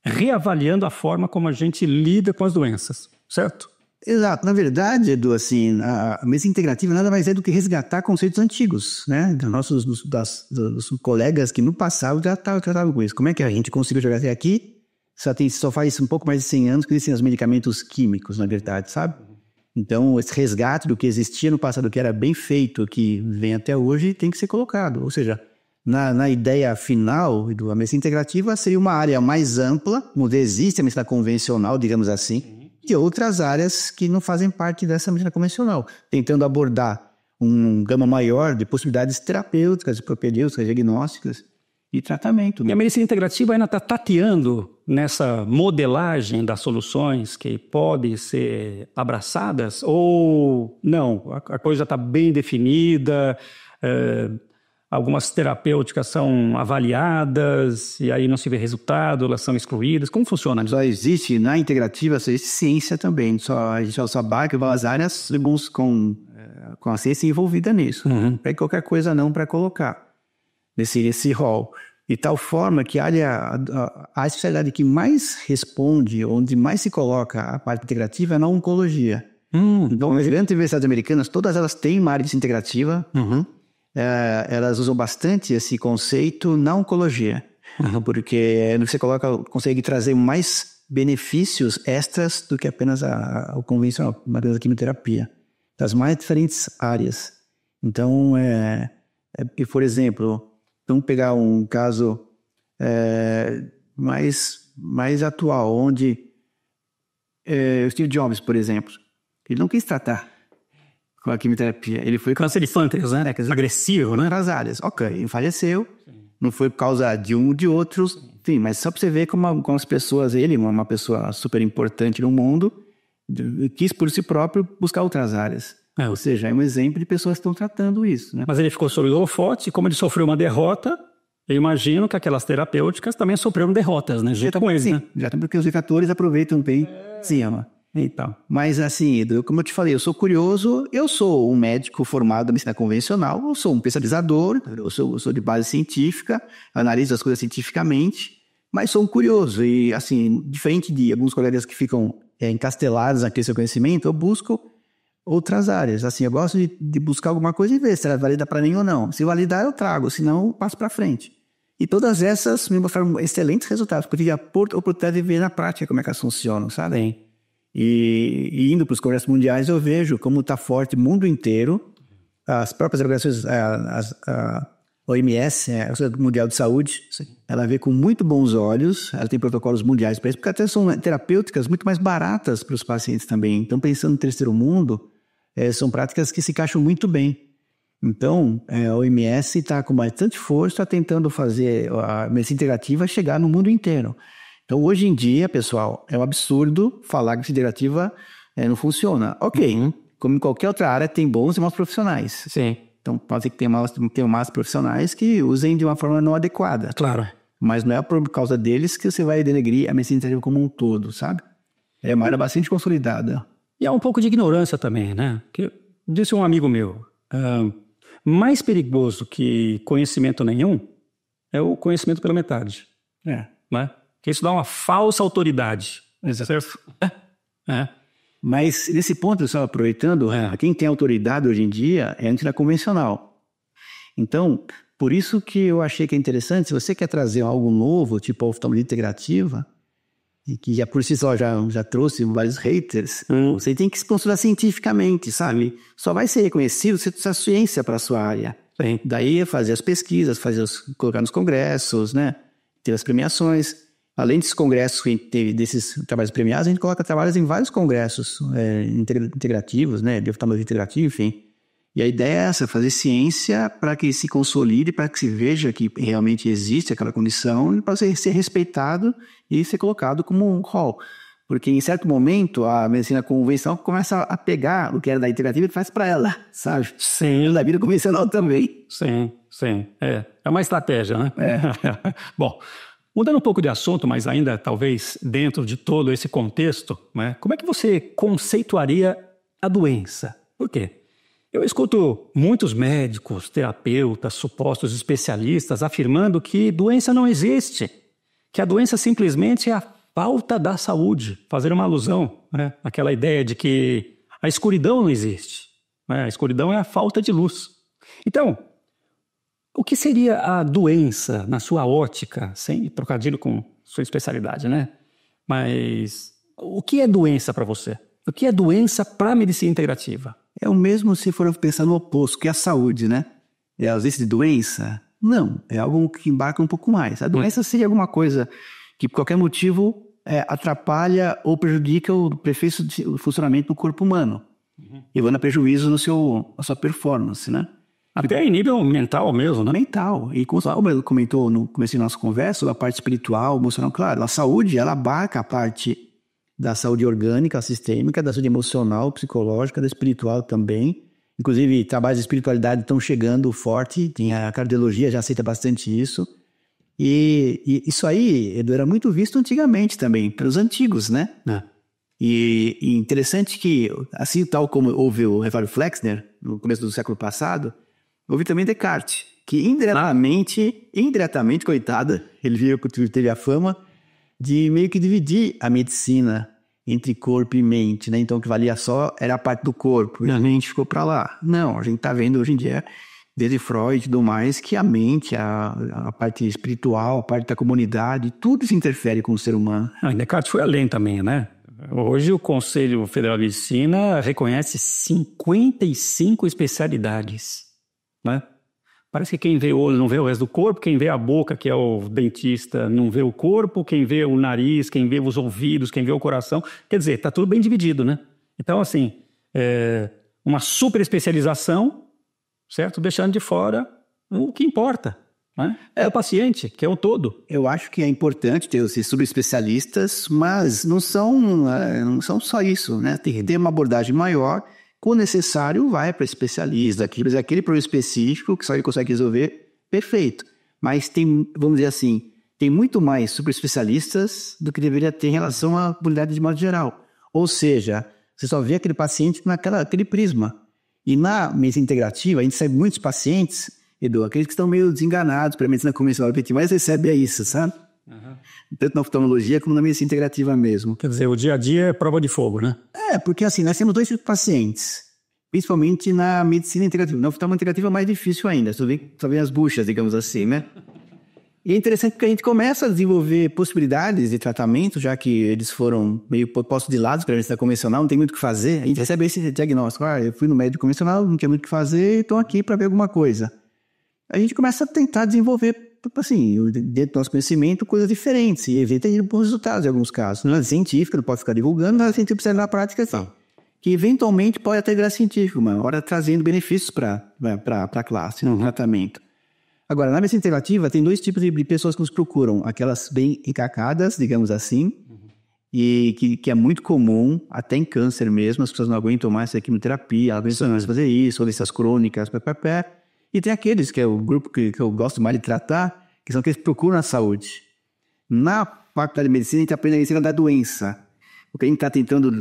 reavaliando a forma como a gente lida com as doenças, certo? Exato. Na verdade, Edu, assim, a medicina integrativa nada mais é do que resgatar conceitos antigos, né? Dos colegas que no passado já tratavam com isso. Como é que a gente conseguiu chegar até aqui? Só faz um pouco mais de 100 anos que existem os medicamentos químicos, na verdade, sabe? Então, esse resgate do que existia no passado, que era bem feito, que vem até hoje, tem que ser colocado. Ou seja, na ideia final da medicina integrativa, seria uma área mais ampla, onde existe a medicina convencional, digamos assim, e outras áreas que não fazem parte dessa medicina convencional, tentando abordar um gama maior de possibilidades terapêuticas, propedêuticas, diagnósticas e tratamento. E a medicina integrativa ainda está tateando nessa modelagem das soluções que podem ser abraçadas ou não? A coisa está bem definida, algumas terapêuticas são avaliadas e aí não se vê resultado, elas são excluídas. Como funciona? Só existe, na integrativa, só existe ciência também. A gente só abarca as áreas com a ciência envolvida nisso. Não tem qualquer coisa não para colocar nesse rol. De tal forma que a especialidade que mais responde, onde mais se coloca a parte integrativa é na oncologia. Então, as grandes universidades americanas, todas elas têm uma área de integrativa. Elas usam bastante esse conceito na oncologia, porque você consegue trazer mais benefícios extras do que apenas o convencional, apenas a quimioterapia, das mais diferentes áreas. Então, por exemplo, vamos pegar um caso mais atual, onde o Steve Jobs, por exemplo, ele não quis tratar com a quimioterapia. Ele foi câncer de pâncreas, né? Agressivo, né? Nas áreas. Ok, ele faleceu. Sim. Não foi por causa de um ou de outros. Sim. Enfim, mas só para você ver como as pessoas, ele, uma pessoa super importante no mundo, quis por si próprio buscar outras áreas. Ou seja, é um exemplo de pessoas que estão tratando isso, né? Mas ele ficou sob o holofote, como ele sofreu uma derrota, eu imagino que aquelas terapêuticas também sofreram derrotas, né? Junto com eles, sim, né? Já porque os infratores aproveitam bem cima. Então, mas assim, como eu te falei, eu sou curioso, eu sou um médico formado na medicina convencional, eu sou um pesquisador, eu sou de base científica, analiso as coisas cientificamente, mas sou um curioso e, assim, diferente de alguns colegas que ficam encastelados naquele seu conhecimento, eu busco outras áreas. Assim, eu gosto de buscar alguma coisa e ver se ela valida para mim ou não. Se validar, eu trago, se não, eu passo para frente. E todas essas me mostraram excelentes resultados, porque eu tive a oportunidade de ver na prática como é que elas funcionam, sabe? Bem. E indo para os congressos mundiais, eu vejo como está forte o mundo inteiro. As próprias organizações, a OMS, a Organização Mundial de Saúde, ela vê com muito bons olhos, ela tem protocolos mundiais para isso, porque até são terapêuticas muito mais baratas para os pacientes também. Então, pensando no terceiro mundo, são práticas que se encaixam muito bem. Então, a OMS está com bastante força tentando fazer a medicina integrativa chegar no mundo inteiro. Então, hoje em dia, pessoal, é um absurdo falar que a integrativa não funciona. Ok, como em qualquer outra área, tem bons e maus profissionais. Sim. Então, pode ser que tenha maus profissionais que usem de uma forma não adequada. Claro. Mas não é por causa deles que você vai denegrir a medicina integrativa como um todo, sabe? É uma área bastante consolidada. E há um pouco de ignorância também, né? Que disse um amigo meu, mais perigoso que conhecimento nenhum é o conhecimento pela metade. Né? Porque isso dá uma falsa autoridade. Certo? Mas nesse ponto, só aproveitando, quem tem autoridade hoje em dia é a medicina convencional. Então, por isso que eu achei que é interessante, se você quer trazer algo novo, tipo a oftalmologia integrativa, e que já por si só já trouxe vários haters, você tem que se consultar cientificamente, sabe? Só vai ser reconhecido se você tiver ciência para a sua área. Sim. Daí fazer as pesquisas, colocar nos congressos, né? Ter as premiações. Além desses congressos, desses trabalhos premiados, a gente coloca trabalhos em vários congressos integrativos, né? De oftalmologia integrativa, enfim. E a ideia é essa, fazer ciência para que se consolide, para que se veja que realmente existe aquela condição e para ser respeitado e ser colocado como um rol. Porque em certo momento a medicina convencional começa a pegar o que era da integrativa e faz para ela, sabe? Sim. Da vida convencional também. Sim. É uma estratégia, né? Bom, Mudando um pouco de assunto, mas ainda talvez dentro de todo esse contexto, né, como é que você conceituaria a doença? Por quê? Eu escuto muitos médicos, terapeutas, supostos especialistas afirmando que doença não existe, que a doença simplesmente é a falta da saúde, fazer uma alusão, né, àquela ideia de que a escuridão não existe, né, a escuridão é a falta de luz. Então, o que seria a doença na sua ótica, sem trocadilho com sua especialidade, né? Mas o que é doença para você? O que é doença para a medicina integrativa? É o mesmo se for pensar no oposto, que é a saúde, né? É a ausência de doença? Não, é algo que embarca um pouco mais. A doença seria alguma coisa que, por qualquer motivo, atrapalha ou prejudica o perfeito funcionamento do corpo humano, levando a prejuízo na sua performance, né? Até em nível mental mesmo, né? Mental. E como o Albert comentou no começo da nossa conversa, a parte espiritual, emocional, claro, a saúde, ela abarca a parte da saúde orgânica, sistêmica, da saúde emocional, psicológica, da espiritual também. Inclusive, trabalhos de espiritualidade estão chegando forte, a cardiologia já aceita bastante isso. E isso aí, Edu, era muito visto antigamente também, pelos antigos, né? E interessante que, assim tal como houve o Revólver Flexner, no começo do século passado, houve também Descartes, que indiretamente, coitada, ele teve a fama de meio que dividir a medicina entre corpo e mente, né? Então o que valia só era a parte do corpo, e a mente ficou para lá. Não, a gente está vendo hoje em dia, desde Freud e tudo mais, que a mente, a parte espiritual, a parte da comunidade, tudo se interfere com o ser humano. Descartes foi além também, né? Hoje o Conselho Federal de Medicina reconhece 55 especialidades, né? Parece que quem vê o olho não vê o resto do corpo, quem vê a boca, que é o dentista, não vê o corpo, quem vê o nariz, quem vê os ouvidos, quem vê o coração. Quer dizer, está tudo bem dividido, né? Então, assim, uma super especialização, certo? Deixando de fora o que importa, né? É o paciente, que é o todo. Eu acho que é importante ter esses subespecialistas, mas não são só isso, né? Tem que ter uma abordagem maior. Quando necessário, vai para especialista, aquele problema específico que só ele consegue resolver, perfeito. Mas tem, vamos dizer assim, tem muito mais super especialistas do que deveria ter em relação à comunidade de modo geral. Ou seja, você só vê aquele paciente naquele prisma. E na medicina integrativa, a gente recebe muitos pacientes, Edu, aqueles que estão meio desenganados pela medicina convencional, que a gente mais recebe é isso, sabe? Tanto na oftalmologia como na medicina integrativa mesmo. Quer dizer, o dia a dia é prova de fogo, né? Porque assim, nós temos 2 tipos de pacientes, principalmente na medicina integrativa. Na oftalmologia integrativa é mais difícil ainda, só vem as buchas, digamos assim, né? E é interessante porque a gente começa a desenvolver possibilidades de tratamento, já que eles foram meio postos de lado para a medicina convencional, não tem muito o que fazer. A gente recebe esse diagnóstico, eu fui no médico convencional, não tinha muito o que fazer, estou aqui para ver alguma coisa. A gente começa a tentar desenvolver, assim, dentro do nosso conhecimento, coisas diferentes. E evita ir bons resultados em alguns casos. Não é científica, não pode ficar divulgando, mas a científica precisa na prática, assim. Que eventualmente pode até virar científico, uma hora trazendo benefícios para a classe, no tratamento. Agora, na medicina integrativa, tem 2 tipos de pessoas que nos procuram. Aquelas bem encacadas, digamos assim, e que é muito comum, até em câncer mesmo, as pessoas não aguentam mais a quimioterapia, elas aguentam mais fazer isso, doenças crônicas, E tem aqueles, que é o grupo que eu gosto mais de tratar, que são aqueles que procuram a saúde. Na faculdade de medicina, a gente aprende a medicina da doença. O que a gente está tentando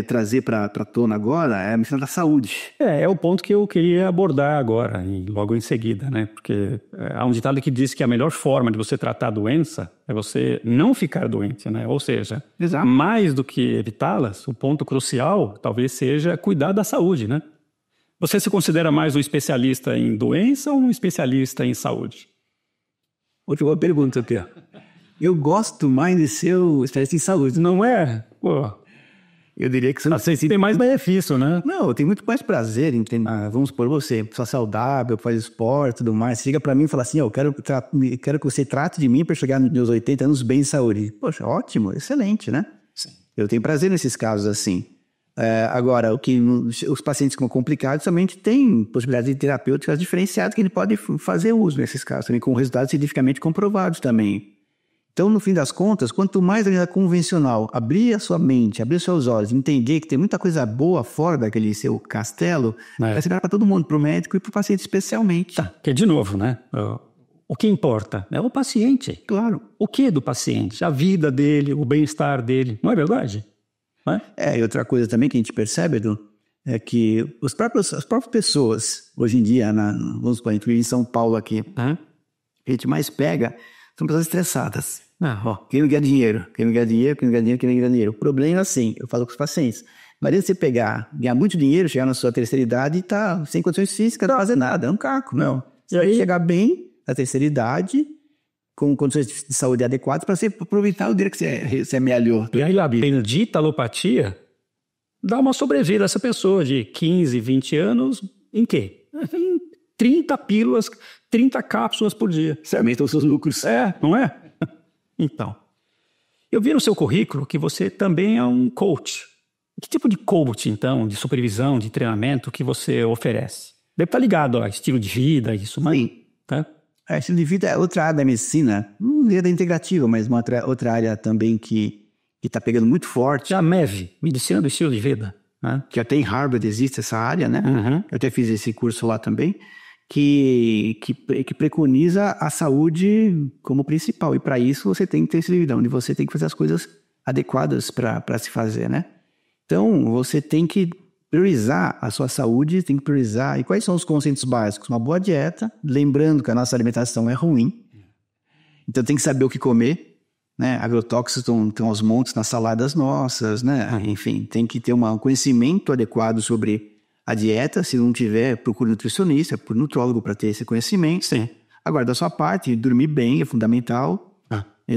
trazer para a tona agora é a medicina da saúde. É o ponto que eu queria abordar agora, e logo em seguida, né? Porque há um ditado que diz que a melhor forma de você tratar a doença é você não ficar doente, né? Ou seja, Exato. Mais do que evitá-las, o ponto crucial talvez seja cuidar da saúde, né? Você se considera mais um especialista em doença ou um especialista em saúde? Outra boa pergunta aqui. Eu gosto mais de ser um especialista em saúde. Não é? Pô, eu diria que você não sei se tem mais benefício, né? Não, eu tenho muito mais prazer em vamos supor, você, pessoa saudável, faz esporte e tudo mais, você chega pra mim e fala assim, eu quero que você trate de mim para chegar nos meus 80 anos bem em saúde. Poxa, ótimo, excelente, né? Sim. Eu tenho prazer nesses casos assim. Agora, os pacientes com complicados somente têm possibilidades de terapêuticas diferenciadas que ele pode fazer uso nesses casos, também com resultados cientificamente comprovados também. Então, no fim das contas, quanto mais a medicina convencional abrir a sua mente, abrir os seus olhos, entender que tem muita coisa boa fora daquele seu castelo, vai ser para todo mundo, para o médico e para o paciente especialmente. Tá, que de novo, né? o que importa é o paciente. Claro. O que do paciente? A vida dele, o bem-estar dele. Não é verdade? Não é? E outra coisa também que a gente percebe, Edu, é que as próprias pessoas, hoje em dia, vamos supor, a gente vive em São Paulo aqui, a gente mais pega são pessoas estressadas. Quem não ganha dinheiro, quem não ganha dinheiro, quem não ganha dinheiro, quem não ganha dinheiro. O problema é assim, eu falo com os pacientes, mas você ganhar muito dinheiro, chegar na sua terceira idade e tá sem condições físicas, não fazer nada, é um caco, não. Você vai chegar bem na terceira idade, com condições de saúde adequadas, para você aproveitar o dinheiro que você amealhou. E aí a bendita alopatia dá uma sobrevida a essa pessoa de 15, 20 anos em quê? Em 30 pílulas, 30 cápsulas por dia. Você aumenta os seus lucros. Não é? Então, eu vi no seu currículo que você também é um coach. Que tipo de coach, então, de supervisão, de treinamento que você oferece? Deve estar ligado a estilo de vida, isso, mas... Sim. Tá? Estilo de vida é outra área da medicina, não é da integrativa, mas outra área também que está pegando muito forte. A MEV, Medicina do Estilo de Vida. Né? Que até em Harvard existe essa área, né? Uhum. Eu até fiz esse curso lá também, que preconiza a saúde como principal. E para isso você tem que ter esse livro, onde você tem que fazer as coisas adequadas para se fazer, né? Então, você tem que priorizar a sua saúde, tem que priorizar. E quais são os conceitos básicos? Uma boa dieta, lembrando que a nossa alimentação é ruim. Então, tem que saber o que comer, né? Agrotóxicos estão aos montes nas saladas nossas, né? Enfim, tem que ter um conhecimento adequado sobre a dieta. Se não tiver, procure nutricionista, por nutrólogo para ter esse conhecimento. Sim. Agora, da sua parte, dormir bem é fundamental.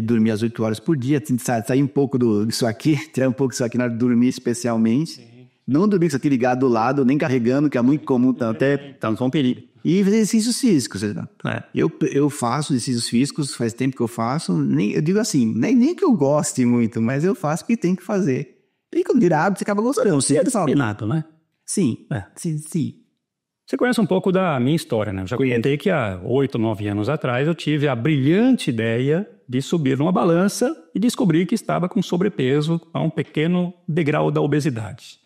Dormir às 8 horas por dia, sair um pouco disso aqui, tirar um pouco disso aqui na hora de dormir especialmente. Sim. Não dormir com isso aqui ligado do lado, nem carregando, que é muito comum até. Então, são perigo. E fazer exercícios físicos. Eu faço exercícios físicos, faz tempo que eu faço. Eu digo assim, nem que eu goste muito, mas eu faço porque tem que fazer. E quando vira hábito, você acaba gostando. Você é disciplinado, né? Sim. Sim. Você conhece um pouco da minha história, né? Eu já comentei que há 8, 9 anos atrás eu tive a brilhante ideia de subir numa balança e descobrir que estava com sobrepeso a um pequeno degrau da obesidade.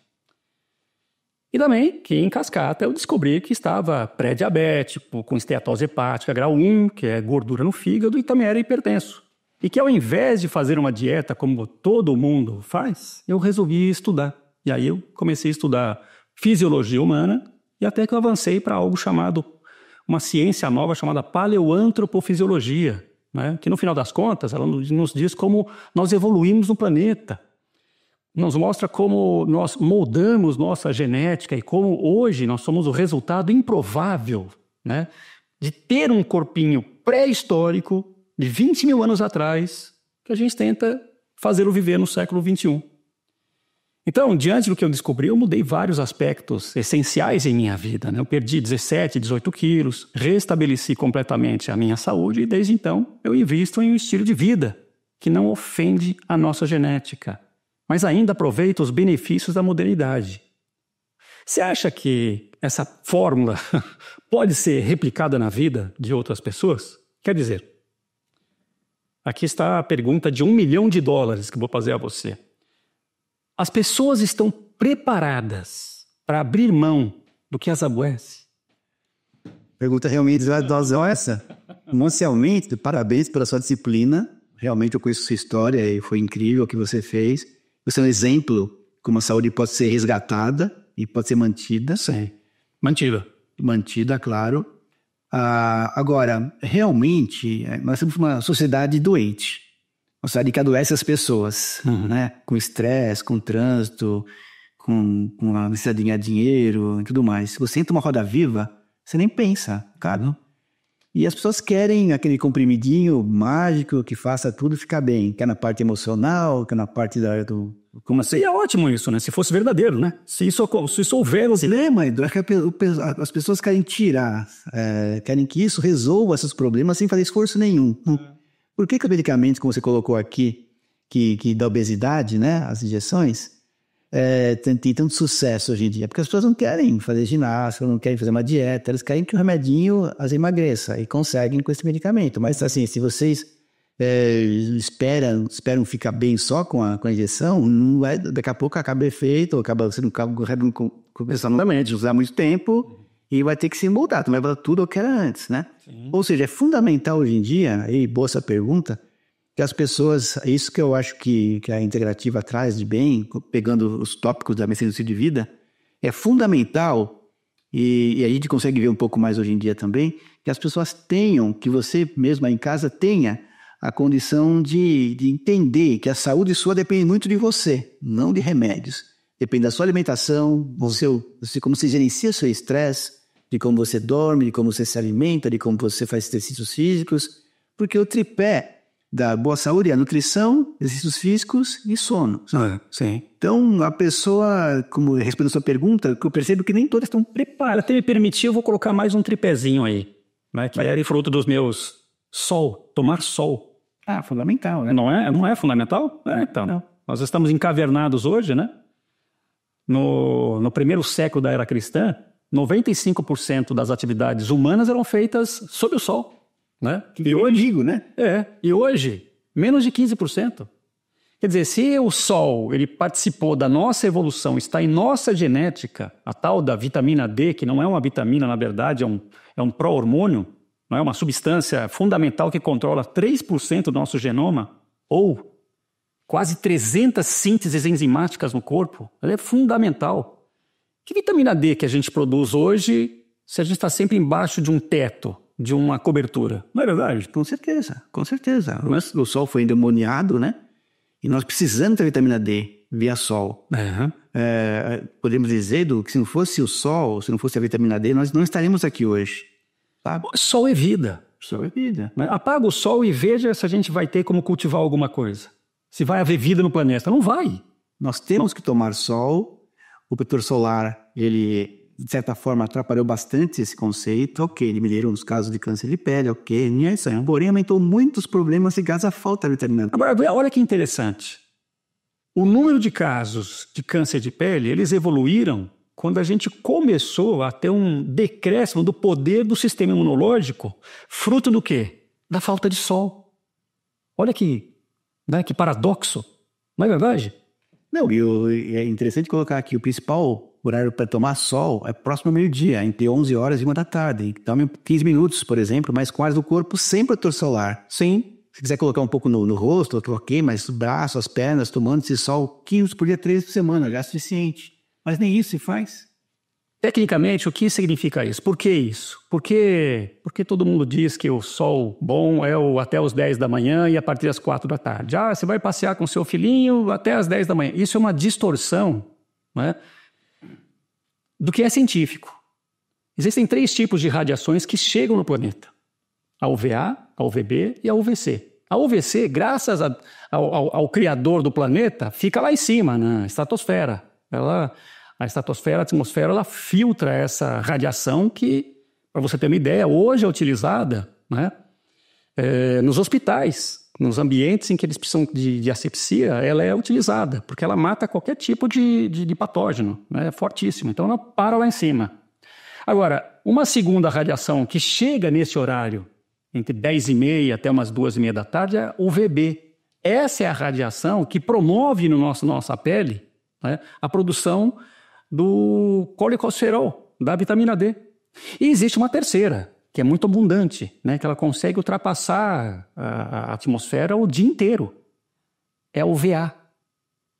E também que em cascata eu descobri que estava pré-diabético, com esteatose hepática grau 1, que é gordura no fígado, e também era hipertenso. E que ao invés de fazer uma dieta como todo mundo faz, eu resolvi estudar. E aí eu comecei a estudar fisiologia humana, e até que eu avancei para algo chamado, uma ciência nova chamada paleoantropofisiologia, né? Que no final das contas ela nos diz como nós evoluímos no planeta, nos mostra como nós moldamos nossa genética e como hoje nós somos o resultado improvável, né? De ter um corpinho pré-histórico de 20 mil anos atrás que a gente tenta fazê-lo viver no século 21. Então, diante do que eu descobri, eu mudei vários aspectos essenciais em minha vida, né? Eu perdi 17, 18 quilos, restabeleci completamente a minha saúde e desde então eu invisto em um estilo de vida que não ofende a nossa genética, mas ainda aproveita os benefícios da modernidade. Você acha que essa fórmula pode ser replicada na vida de outras pessoas? Quer dizer, aqui está a pergunta de $1 milhão que eu vou fazer a você. As pessoas estão preparadas para abrir mão do que as aborrece? Pergunta realmente desvaliosa essa. Inicialmente, parabéns pela sua disciplina. Realmente eu conheço sua história e foi incrível o que você fez. Você é um exemplo como a saúde pode ser resgatada e pode ser mantida. Sim, mantida. Mantida, claro. Agora, realmente, nós somos uma sociedade doente. Uma sociedade que adoece as pessoas, né? Com estresse, com trânsito, com a necessidade de ganhar dinheiro e tudo mais. Se você entra numa roda viva, você nem pensa, cara. E as pessoas querem aquele comprimidinho mágico que faça tudo ficar bem. Quer na parte emocional, quer na parte do... Como assim? E é ótimo isso, né? Se fosse verdadeiro, né? Se isso houver... O problema, Edu, é que as pessoas querem tirar, querem que isso resolva esses problemas sem fazer esforço nenhum. Por que o medicamento, como você colocou aqui, que da obesidade, né, as injeções, tem tanto sucesso hoje em dia? Porque as pessoas não querem fazer ginástica, não querem fazer uma dieta, elas querem que o remedinho as emagreça e conseguem com esse medicamento. Mas assim, se vocês esperam ficar bem só com a injeção, não vai, daqui a pouco acaba efeito, ou você não começando a usar muito tempo e vai ter que se moldar, não vai voltar tudo ao que era antes, né? Sim. Ou seja, é fundamental hoje em dia, e boa essa pergunta, que as pessoas, isso que eu acho que a integrativa traz de bem, pegando os tópicos da medicina do estilo de vida, é fundamental, e a gente consegue ver um pouco mais hoje em dia também, que as pessoas tenham, que você mesmo aí em casa tenha a condição de entender que a saúde sua depende muito de você, não de remédios. Depende da sua alimentação, como você gerencia o seu estresse, de como você dorme, de como você se alimenta, de como você faz exercícios físicos, porque o tripé da boa saúde é a nutrição, exercícios físicos e sono. Sim. Então, a pessoa, como respondendo a sua pergunta, eu percebo que nem todas estão preparadas. Até me permitir, eu vou colocar mais um tripézinho aí, né, que é fruto dos meus tomar sol. Ah, fundamental, né? Não é fundamental? Então, não. Nós estamos encavernados hoje, né? No primeiro século da era cristã, 95% das atividades humanas eram feitas sob o sol. Né? E hoje, né? E hoje, menos de 15%. Quer dizer, se o sol ele participou da nossa evolução, está em nossa genética, a tal da vitamina D, que não é uma vitamina, na verdade, é um pró-hormônio, não é uma substância fundamental que controla 3% do nosso genoma, ou quase 300 sínteses enzimáticas no corpo. Ela é fundamental. Que vitamina D que a gente produz hoje, se a gente está sempre embaixo de um teto, de uma cobertura? Não é verdade? Com certeza, com certeza. O sol foi endemoniado, né? E nós precisamos da vitamina D via sol. Uhum. Podemos dizer, Edu, que se não fosse o sol, se não fosse a vitamina D, nós não estaríamos aqui hoje. Sabe? Sol é vida. Sol é vida. Apaga o sol e veja se a gente vai ter como cultivar alguma coisa. Se vai haver vida no planeta. Não vai. Nós temos que tomar sol. O protetor solar, ele, de certa forma, atrapalhou bastante esse conceito. Ok, ele melhorou nos casos de câncer de pele, ok, não é isso aí. Porém, aumentou muitos problemas ligados à falta de vitamina D. Agora, olha que interessante. O número de casos de câncer de pele, eles evoluíram quando a gente começou a ter um decréscimo do poder do sistema imunológico, fruto do quê? Da falta de sol. Olha que paradoxo, não é verdade? Não, e é interessante colocar aqui, o principal horário para tomar sol é próximo ao meio-dia, entre 11 horas e 1 da tarde. Tome 15 minutos, por exemplo, mais com áreas do corpo sem protetor solar. Sim. Se quiser colocar um pouco no rosto, ok, mas os braços, as pernas, tomando esse sol 15 por dia, 3 vezes por semana, já é suficiente. Mas nem isso se faz. Tecnicamente, o que significa isso? Por que isso? Porque todo mundo diz que o sol bom é até os 10 da manhã e a partir das 4 da tarde. Você vai passear com seu filhinho até as 10 da manhã. Isso é uma distorção, né, do que é científico. Existem 3 tipos de radiações que chegam no planeta. A UVA, a UVB e a UVC. A UVC, graças ao criador do planeta, fica lá em cima, na estratosfera. A estratosfera, a atmosfera, ela filtra essa radiação que, para você ter uma ideia, hoje é utilizada, né, nos hospitais, nos ambientes em que eles precisam de asepsia, ela é utilizada, porque ela mata qualquer tipo de patógeno, né, é fortíssimo. Então ela para lá em cima. Agora, uma segunda radiação que chega nesse horário, entre 10h30 até umas 2h30 da tarde, é a UVB. Essa é a radiação que promove no nossa pele, né, a produção do colecosterol, da vitamina D. E existe uma terceira, que é muito abundante, né, que ela consegue ultrapassar a atmosfera o dia inteiro. É a UVA.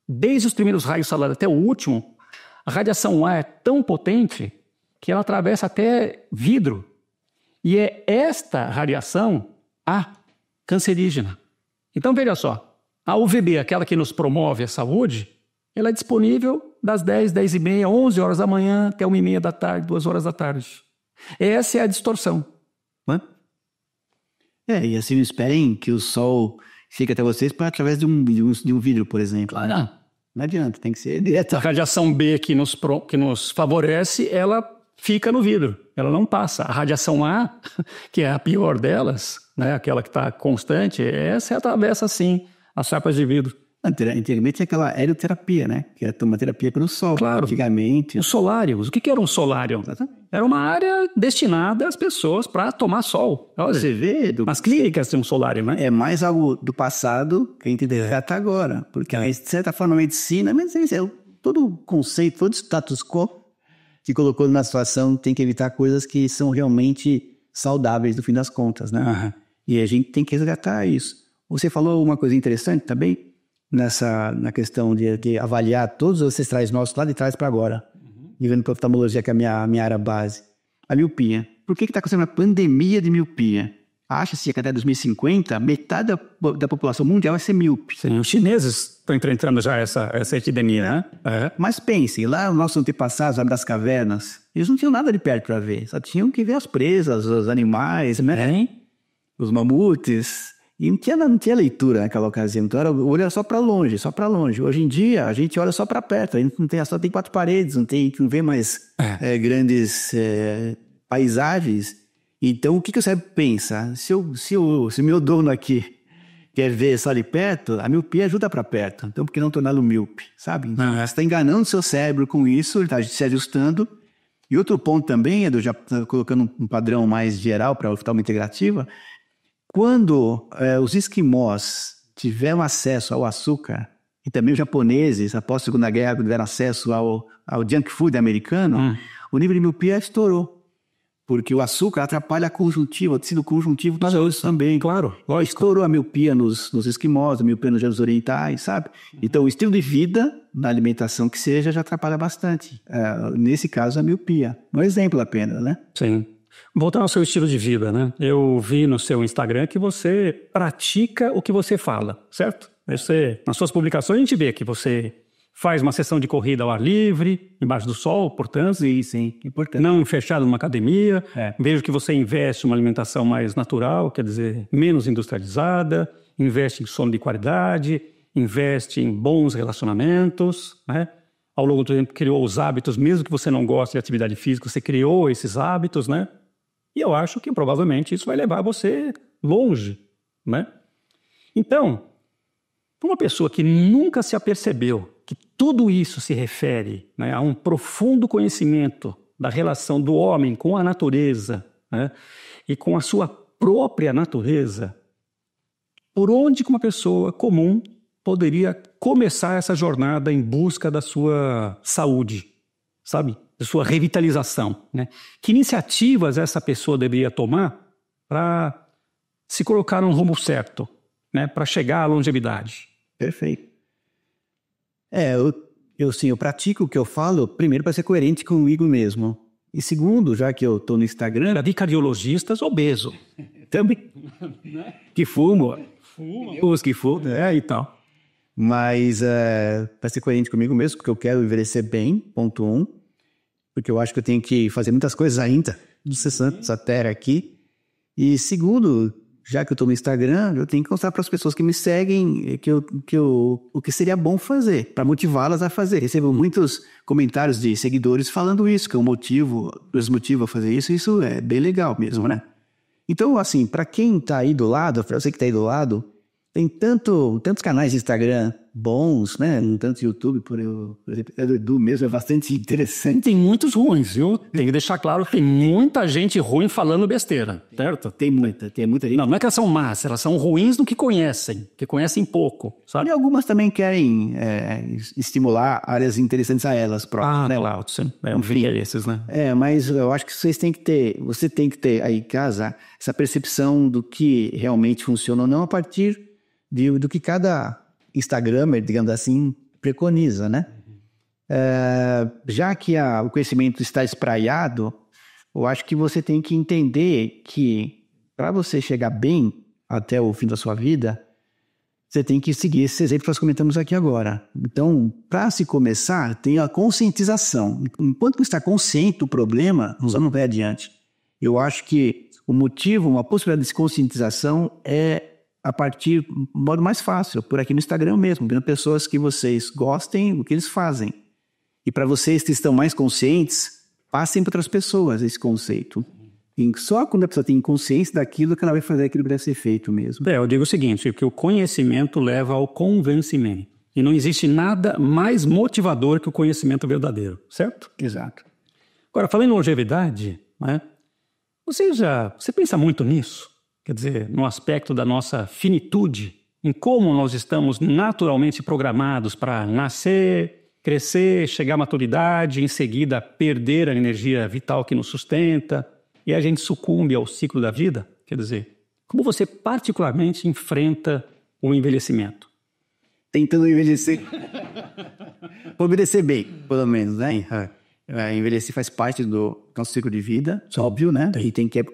Desde os primeiros raios solares até o último, a radiação A é tão potente que ela atravessa até vidro. E é esta radiação A cancerígena. Então, veja só, a UVB, aquela que nos promove a saúde, ela é disponível das 10, 10h30, 11 horas da manhã até 1h30 da tarde, 2 horas da tarde. Essa é a distorção. Né? E assim não esperem que o sol chegue até vocês através de um vidro, por exemplo. Claro. Não adianta, tem que ser direto. A radiação B que nos favorece, ela fica no vidro, ela não passa. A radiação A, que é a pior delas, né, aquela que está constante, essa atravessa sim as chapas de vidro. Antigamente aquela helioterapia, né? Que era uma terapia pelo sol. Claro. Antigamente. Os solários. O que era um solário? Era uma área destinada às pessoas para tomar sol. Você vê, as clínicas têm um solário, né? É mais algo do passado que a gente resgata agora. Porque, de certa forma, a medicina, mas todo o conceito, todo o status quo que colocou numa situação tem que evitar coisas que são realmente saudáveis no fim das contas, né? Uhum. E a gente tem que resgatar isso. Você falou uma coisa interessante também na questão de avaliar todos os ancestrais nossos lá de trás para agora, ligando para a oftalmologia, que é a minha área base. A miopia. Por que está acontecendo uma pandemia de miopia? Acha-se que até 2050, metade da população mundial vai ser míope. Sim, os chineses estão enfrentando já essa epidemia, né? É. Mas pensem, lá os nossos antepassados, sabe, das cavernas, eles não tinham nada de perto para ver. Só tinham que ver as presas, os animais, né? Os mamutes. E não tinha leitura naquela ocasião. Então, olha só para longe, só para longe. Hoje em dia, a gente olha só para perto. A gente só tem 4 paredes, não vê mais grandes paisagens. Então, o que o cérebro pensa? Se meu dono aqui quer ver só ali perto, a miopia ajuda para perto. Então, por que não torná-lo míope, sabe? Então, você está enganando o seu cérebro com isso, ele está se ajustando. E outro ponto também, já colocando um padrão mais geral para a oftalmo integrativa, quando os esquimós tiveram acesso ao açúcar, e também os japoneses, após a Segunda Guerra, tiveram acesso ao junk food americano, o nível de miopia estourou. Porque o açúcar atrapalha a conjuntiva, o tecido conjuntivo dos olhos também. Claro, lógico. Estourou a miopia nos esquimós, a miopia nos gêmeos orientais, sabe? Então, o estilo de vida, na alimentação que seja, já atrapalha bastante. Nesse caso, a miopia. Um exemplo apenas, né? Sim. Voltando ao seu estilo de vida, né? Eu vi no seu Instagram que você pratica o que você fala, certo? Nas suas publicações a gente vê que você faz uma sessão de corrida ao ar livre, embaixo do sol, portanto. Sim, importante. Não fechado numa academia. Vejo que você investe em uma alimentação mais natural, quer dizer, menos industrializada, investe em sono de qualidade, investe em bons relacionamentos, né? Ao longo do tempo criou os hábitos, mesmo que você não goste de atividade física, você criou esses hábitos, né? E eu acho que provavelmente isso vai levar você longe, né? Então, para uma pessoa que nunca se apercebeu que tudo isso se refere, né, a um profundo conhecimento da relação do homem com a natureza, né, e com a sua própria natureza, por onde que uma pessoa comum poderia começar essa jornada em busca da sua saúde, sabe? Da sua revitalização, né? Que iniciativas essa pessoa deveria tomar para se colocar no rumo certo, né? Para chegar à longevidade? Perfeito. Eu pratico o que eu falo, primeiro para ser coerente comigo mesmo. E segundo, já que eu estou no Instagram... Eu vi cardiologistas obesos. Também. Que fumam. Os que fumam, e tal. Mas para ser coerente comigo mesmo, porque eu quero envelhecer bem, ponto 1. Porque eu acho que eu tenho que fazer muitas coisas ainda, essa terra aqui. E segundo, já que eu estou no Instagram, eu tenho que mostrar para as pessoas que me seguem o que seria bom fazer, para motivá-las a fazer. Recebo muitos comentários de seguidores falando isso, que é os motiva a fazer isso, e isso é bem legal mesmo, né? Então, assim, para quem está aí do lado, para você que está aí do lado, tem tantos canais de Instagram bons, né? Tanto YouTube, por exemplo, o Edu mesmo é bastante interessante. Tem muitos ruins, viu? Tem que deixar claro que tem muita gente ruim falando besteira, certo? Tem muita gente. Não é que elas são más, elas são ruins no que conhecem pouco, sabe? E algumas também querem estimular áreas interessantes a elas próprias, né? Claro, sim. Um via esses, né? Mas eu acho que você tem que ter aí em casa essa percepção do que realmente funciona ou não a partir do que cada Instagramer, digamos assim, preconiza, né? Já que o conhecimento está espraiado, eu acho que você tem que entender que para você chegar bem até o fim da sua vida, você tem que seguir esse exemplo que nós comentamos aqui agora. Então, para se começar, tem a conscientização. Enquanto você está consciente do problema, você não vai adiante. Eu acho que uma possibilidade de conscientização é a partir do modo mais fácil, por aqui no Instagram mesmo, vendo pessoas que vocês gostem do que eles fazem. E para vocês que estão mais conscientes, passem para outras pessoas esse conceito. E só quando a pessoa tem consciência daquilo que ela vai fazer aquilo que deve ser feito mesmo. Eu digo o seguinte, que o conhecimento leva ao convencimento. E não existe nada mais motivador que o conhecimento verdadeiro, certo? Exato. Agora, falando em longevidade, né, você pensa muito nisso? Quer dizer, no aspecto da nossa finitude, em como nós estamos naturalmente programados para nascer, Crescer, chegar à maturidade, em seguida perder a energia vital que nos sustenta, e a gente sucumbe ao ciclo da vida. Quer dizer, como você particularmente enfrenta o envelhecimento? Tentando envelhecer. Envelhecer bem, pelo menos, né? Envelhecer faz parte do nosso ciclo de vida, óbvio, né? E tem que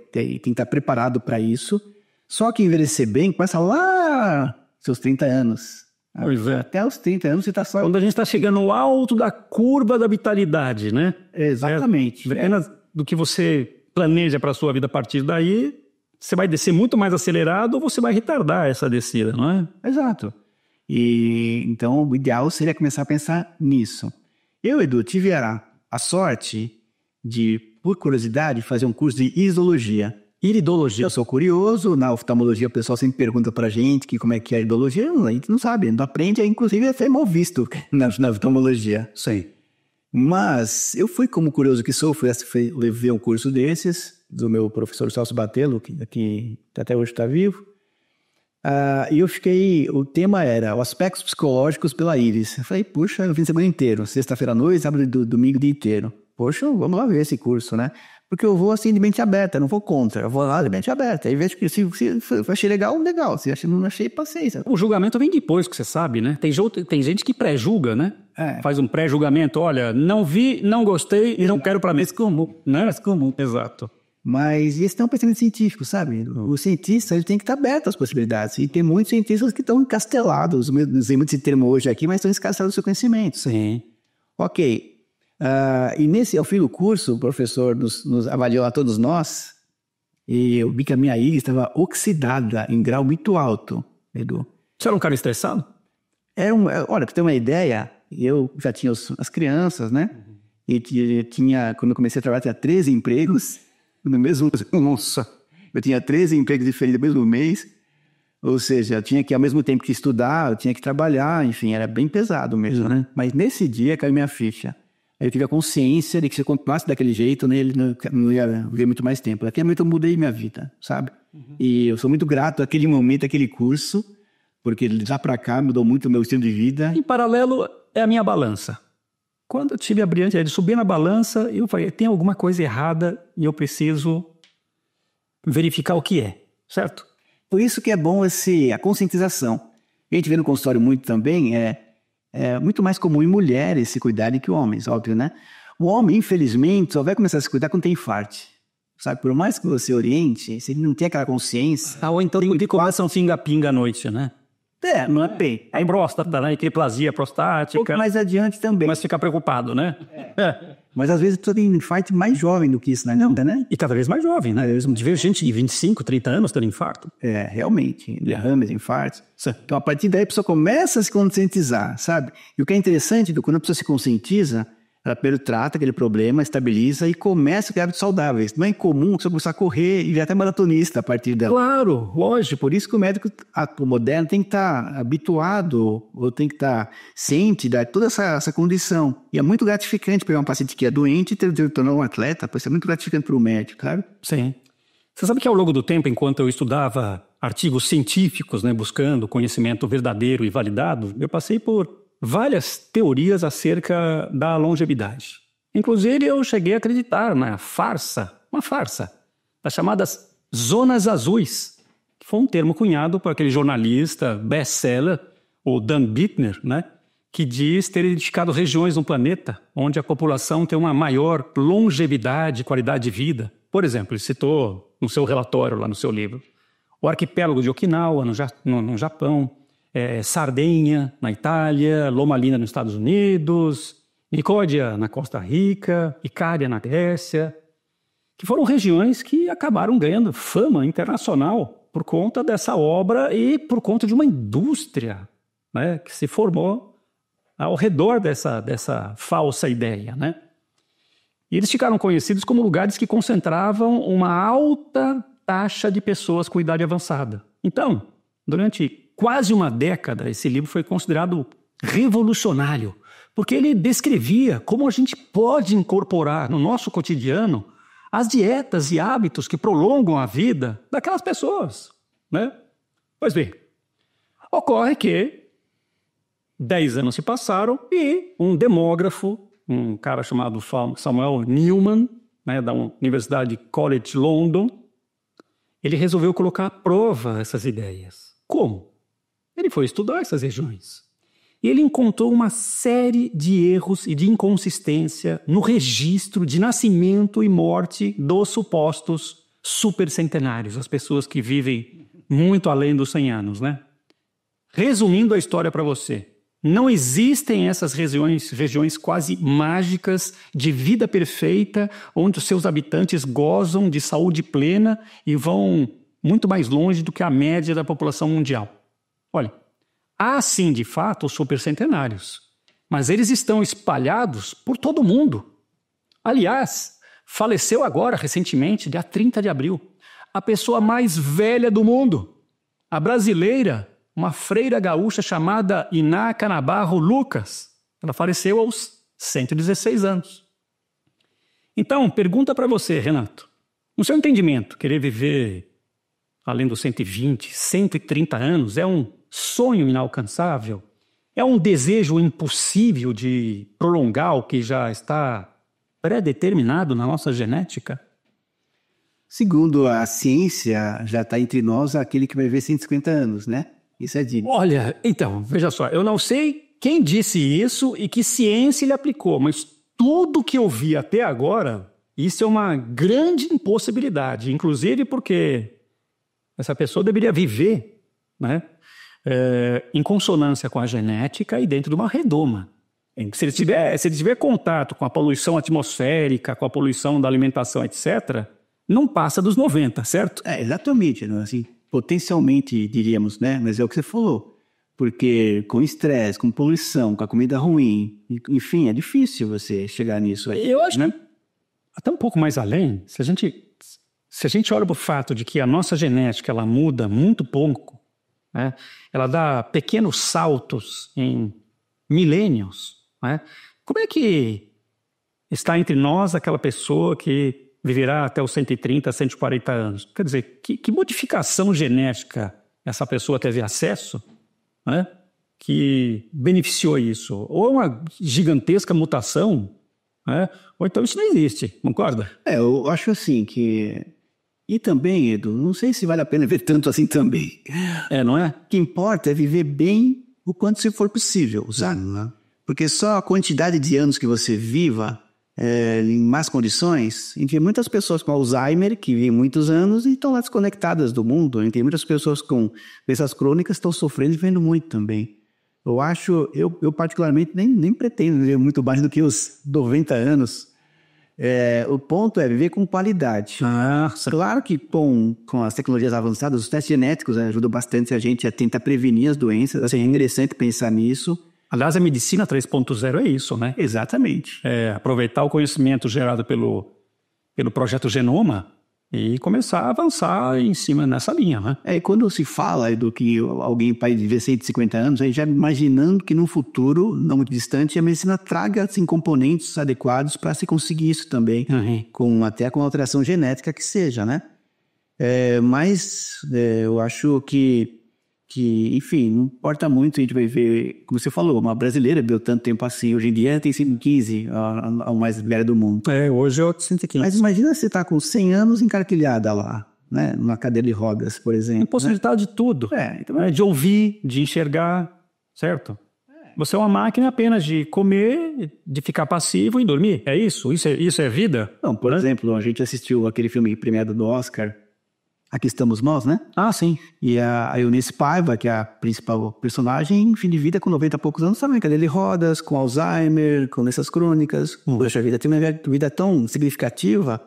estar preparado para isso. Só que envelhecer bem começa lá seus 30 anos. Pois é. Até os 30 anos você está só... Quando a gente está chegando no alto da curva da vitalidade, né? Exatamente. Apenas do que você planeja para a sua vida a partir daí, você vai descer muito mais acelerado ou você vai retardar essa descida, não é? Exato. E então o ideal seria começar a pensar nisso. Eu, Edu, tive a sorte de, por curiosidade, fazer um curso de iridologia. Iridologia. Eu sou curioso, na oftalmologia o pessoal sempre pergunta pra gente como é que é a iridologia, a gente não sabe, não aprende, inclusive a ser mal visto na oftalmologia. Sim. Mas eu fui, como curioso que sou, levei um curso desses, do meu professor Celso Batelo, que até hoje está vivo, e o tema era os aspectos psicológicos pela íris. Eu falei, puxa, no fim de semana inteiro, sexta-feira à noite, sábado e domingo o dia inteiro. Poxa, vamos lá ver esse curso, né? Porque eu vou assim de mente aberta, não vou contra. Eu vou lá de mente aberta. Aí vejo que se achei legal, legal. Se não achei, paciência. O julgamento vem depois, que você sabe, né? Tem gente que pré-julga, né? Faz um pré-julgamento. Olha, não vi, não gostei e não quero para mim. É comum, né? É comum. Exato. Mas esse é um pensamento científico, sabe? O cientista ele tem que estar aberto às possibilidades. E tem muitos cientistas que estão encastelados. Usei muito esse termo hoje aqui, mas estão encastelados no seu conhecimento. Sim. Ok. E ao fim do curso, o professor nos avaliou a todos nós e eu vi que a minha íris estava oxidada em grau muito alto, Edu. Você era um cara estressado? Olha, para ter uma ideia, eu já tinha as crianças, né? E quando eu comecei a trabalhar, tinha 13 empregos no mesmo... Nossa! Eu tinha 13 empregos diferentes no mesmo mês. Ou seja, eu tinha que, ao mesmo tempo que estudar, eu tinha que trabalhar, enfim, era bem pesado mesmo, né? Mas nesse dia caiu minha ficha. Aí eu tive a consciência de que se eu continuasse daquele jeito, né, ele não ia viver muito mais tempo. Naquele momento eu mudei minha vida, sabe? E eu sou muito grato àquele momento, àquele curso, porque de lá pra cá mudou muito o meu estilo de vida. Em paralelo, é a minha balança. Quando eu tive a brilhante ideia de subir na balança, eu falei, tem alguma coisa errada e eu preciso verificar o que é, certo? Por isso que é bom a conscientização. A gente vê no consultório muito também, é muito mais comum em mulheres se cuidarem que homens, óbvio, né? O homem, infelizmente, só vai começar a se cuidar quando tem infarto. Sabe, por mais que você oriente, se ele não tem aquela consciência... Ou então ele começa um pinga-pinga à noite, né? Não é bem. Aí próstata, né? Hiperplasia prostática. Um pouco mais adiante também. Mas fica preocupado, né? Mas às vezes você tem infarto mais jovem do que isso, né? E cada vez mais jovem, né? Eu vejo gente de 25, 30 anos tendo infarto. Realmente. Derrames, infartos. Então, a partir daí, a pessoa começa a se conscientizar, sabe? E o que é interessante, quando a pessoa se conscientiza, ela primeiro trata aquele problema, estabiliza e começa a criar hábitos saudáveis. Não é incomum você começar a correr e virar até maratonista a partir dela. Claro, lógico. Por isso que o médico moderno tem que estar habituado ou tem que estar ciente de toda essa condição. E é muito gratificante pegar um paciente que é doente e ter tornar um atleta, pois é muito gratificante para o médico, sabe? Sim. Você sabe que ao longo do tempo, enquanto eu estudava artigos científicos, né, buscando conhecimento verdadeiro e validado, eu passei por várias teorias acerca da longevidade. Inclusive, eu cheguei a acreditar na uma farsa, das chamadas zonas azuis, que foi um termo cunhado por aquele jornalista best-seller, o Dan Bittner, né, que diz ter identificado regiões no planeta onde a população tem uma maior longevidade e qualidade de vida. Por exemplo, ele citou no seu relatório, lá no seu livro, o arquipélago de Okinawa, no Japão, Sardenha, na Itália, Loma Linda, nos Estados Unidos, Nicódia, na Costa Rica, Icária, na Grécia, que foram regiões que acabaram ganhando fama internacional por conta dessa obra e por conta de uma indústria, né, que se formou ao redor dessa falsa ideia, né? E eles ficaram conhecidos como lugares que concentravam uma alta taxa de pessoas com idade avançada. Então, durante quase uma década, esse livro foi considerado revolucionário, porque ele descrevia como a gente pode incorporar no nosso cotidiano as dietas e hábitos que prolongam a vida daquelas pessoas, né? Pois bem, ocorre que 10 anos se passaram e um demógrafo, um cara chamado Samuel Newman, né, da Universidade College London, ele resolveu colocar à prova essas ideias. Como? Ele foi estudar essas regiões. E ele encontrou uma série de erros e de inconsistência no registro de nascimento e morte dos supostos supercentenários, as pessoas que vivem muito além dos 100 anos, né? Resumindo a história para você, não existem essas regiões quase mágicas de vida perfeita, onde os seus habitantes gozam de saúde plena e vão muito mais longe do que a média da população mundial. Olha, há sim, de fato, os supercentenários, mas eles estão espalhados por todo o mundo. Aliás, faleceu agora, recentemente, dia 30 de abril, a pessoa mais velha do mundo, a brasileira, uma freira gaúcha chamada Iná Canabarro Lucas. Ela faleceu aos 116 anos. Então, pergunta para você, Renato. No seu entendimento, querer viver além dos 120, 130 anos é um sonho inalcançável? É um desejo impossível de prolongar o que já está pré-determinado na nossa genética? Segundo a ciência, já está entre nós aquele que vai viver 150 anos, né? Isso é dito. Olha, então, veja só, eu não sei quem disse isso e que ciência ele aplicou, mas tudo que eu vi até agora, isso é uma grande impossibilidade, inclusive porque essa pessoa deveria viver, né, em consonância com a genética e dentro de uma redoma. Se ele tiver contato com a poluição atmosférica, com a poluição da alimentação, etc., não passa dos 90, certo? Exatamente, né? Assim, potencialmente, diríamos, né? Mas é o que você falou. Porque com estresse, com poluição, com a comida ruim, enfim, é difícil você chegar nisso aí. Eu acho, né, até um pouco mais além, se a gente olha para o fato de que a nossa genética ela muda muito pouco, né? Ela dá pequenos saltos em milênios, né? Como é que está entre nós aquela pessoa que viverá até os 130, 140 anos? Quer dizer, que modificação genética essa pessoa teve acesso, né, que beneficiou isso? Ou é uma gigantesca mutação, né, ou então isso não existe, concorda? Eu acho assim que... E também, Edu, não sei se vale a pena ver tanto assim também. Não é? O que importa é viver bem o quanto se for possível, sabe? Porque só a quantidade de anos que você viva em más condições, a gente vê muitas pessoas com Alzheimer que vivem muitos anos e estão lá desconectadas do mundo. A gente tem muitas pessoas com doenças crônicas que estão sofrendo e vivendo muito também. Eu particularmente nem pretendo viver muito mais do que os 90 anos. O ponto é viver com qualidade. Claro que com as tecnologias avançadas, os testes genéticos ajudam bastante a gente a tentar prevenir as doenças. Assim, é interessante pensar nisso. Aliás, a medicina 3.0 é isso, né? Exatamente. Aproveitar o conhecimento gerado pelo projeto Genoma e começar a avançar em cima nessa linha, né? E quando se fala do que alguém vai viver 150 anos, aí já imaginando que no futuro, não muito distante, a medicina traga assim, componentes adequados para se conseguir isso também, até com alteração genética que seja, né? Mas eu acho que, enfim, não importa muito, a gente vai ver, como você falou, uma brasileira viveu tanto tempo assim, hoje em dia tem 115, a mais velha do mundo. Hoje é 115. Mas imagina você estar com 100 anos encarquilhada lá, né, numa cadeira de rodas, por exemplo. Impossibilidade de tudo, então, de ouvir, de enxergar, certo? Você é uma máquina apenas de comer, de ficar passivo e dormir, é isso? Isso é vida? Não, por exemplo, a gente assistiu aquele filme premiado do Oscar, Aqui Estamos Nós, né? Sim. E a Eunice Paiva, que é a principal personagem, fim de vida, com 90 e poucos anos, também, cadeira de rodas, com Alzheimer, com doenças crônicas. Poxa vida, tem uma vida tão significativa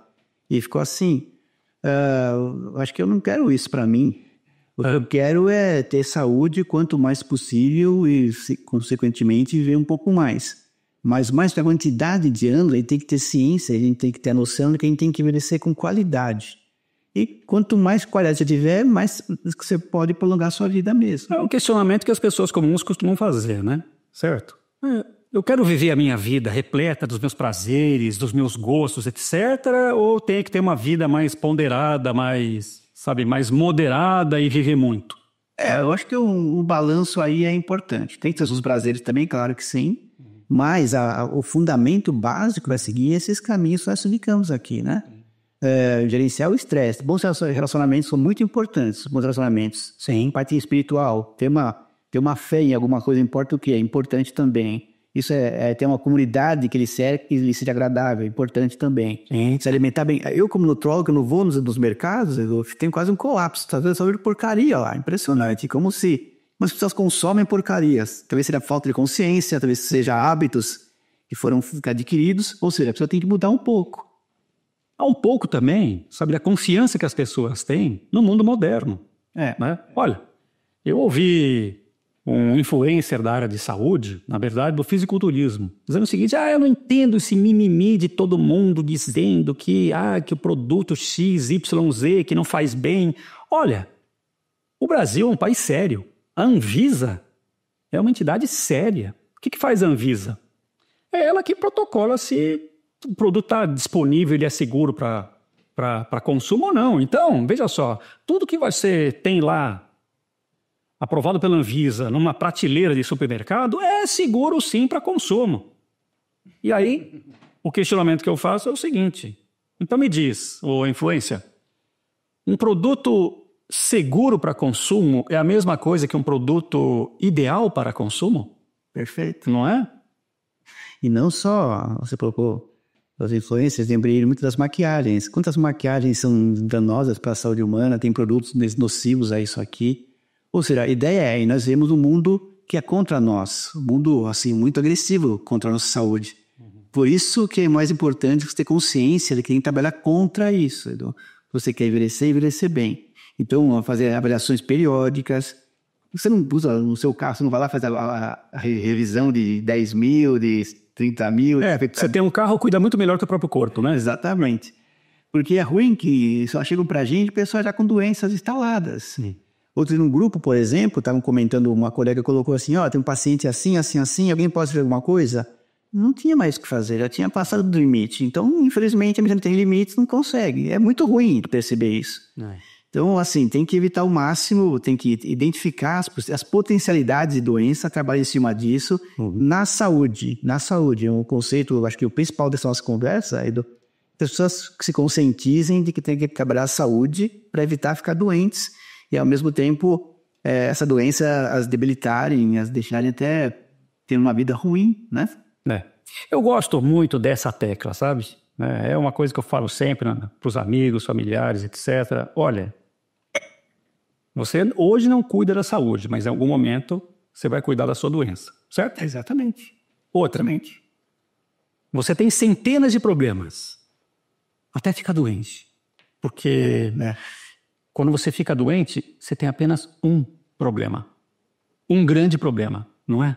e ficou assim. Acho que eu não quero isso para mim. O que eu quero é ter saúde quanto mais possível e, consequentemente, viver um pouco mais. Mas mais que a quantidade de anos, a gente tem que ter ciência, a gente tem que ter a noção de que a gente tem que envelhecer com qualidade. E quanto mais qualidade você tiver, mais você pode prolongar a sua vida mesmo. É um questionamento que as pessoas comuns costumam fazer, né? Certo? Eu quero viver a minha vida repleta dos meus prazeres, dos meus gostos, etc. Ou tenho que ter uma vida mais ponderada, mais moderada e viver muito? Eu acho que o balanço aí é importante. Tem os brasileiros também, claro que sim. Mas o fundamento básico é seguir esses caminhos que nós indicamos aqui, né? Gerenciar o estresse. Bons relacionamentos são muito importantes. Bons relacionamentos. Sim. Parte espiritual. Ter uma fé em alguma coisa, importa o que é importante também. Isso ter uma comunidade que lhe seja agradável, é importante também. Sim. Se alimentar bem. Eu, como nutrólogo, eu não vou nos mercados, eu tenho quase um colapso. Às vezes eu vejo porcaria lá, impressionante. Como se as pessoas consomem porcarias. Talvez seja falta de consciência, talvez seja hábitos que foram adquiridos. Ou seja, a pessoa tem que mudar um pouco. Há um pouco também, sabe, da confiança que as pessoas têm no mundo moderno. Né? Olha, eu ouvi um influencer da área de saúde, na verdade, do fisiculturismo, dizendo o seguinte: eu não entendo esse mimimi de todo mundo dizendo que o produto XYZ que não faz bem. Olha, o Brasil é um país sério. A Anvisa é uma entidade séria. O que faz a Anvisa? É ela que protocola se o produto está disponível e é seguro para consumo ou não. Então, veja só, tudo que você tem lá aprovado pela Anvisa numa prateleira de supermercado é seguro sim para consumo. E aí, o questionamento que eu faço é o seguinte: então me diz, ô influência, um produto seguro para consumo é a mesma coisa que um produto ideal para consumo? Perfeito. Não é? E não só, você colocou as influências, lembrei muito das maquiagens. Quantas maquiagens são danosas para a saúde humana, tem produtos nocivos a isso aqui. Ou seja, a ideia nós vemos um mundo que é contra nós, um mundo assim, muito agressivo contra a nossa saúde. Por isso que é mais importante você ter consciência de que tem que trabalhar contra isso. Então, você quer envelhecer bem. Então, fazer avaliações periódicas. Você não usa no seu carro, você não vai lá fazer a revisão de 10 mil, de 30 mil. Você tem um carro, cuida muito melhor que o próprio corpo, né? Exatamente. Porque é ruim que só chegam pra gente pessoas já com doenças instaladas. Sim. Outro num grupo, por exemplo, estavam comentando, uma colega colocou assim, tem um paciente assim, alguém pode fazer alguma coisa? Não tinha mais o que fazer, já tinha passado do limite. Então, infelizmente, a gente tem limites, não consegue. É muito ruim perceber isso. Então, assim, tem que evitar ao máximo, tem que identificar as potencialidades de doença, trabalhar em cima disso na saúde. Na saúde, é um conceito, acho que o principal dessa nossa conversa é pessoas que se conscientizem de que tem que trabalhar a saúde para evitar ficar doentes e, ao mesmo tempo, essa doença as debilitarem, as deixarem até ter uma vida ruim, né? Eu gosto muito dessa tecla, sabe? É uma coisa que eu falo sempre para os amigos, familiares, etc. Olha, você hoje não cuida da saúde, mas em algum momento você vai cuidar da sua doença, certo? Exatamente. Outra, você tem centenas de problemas até ficar doente. Porque quando você fica doente, você tem apenas um problema. Um grande problema, não é?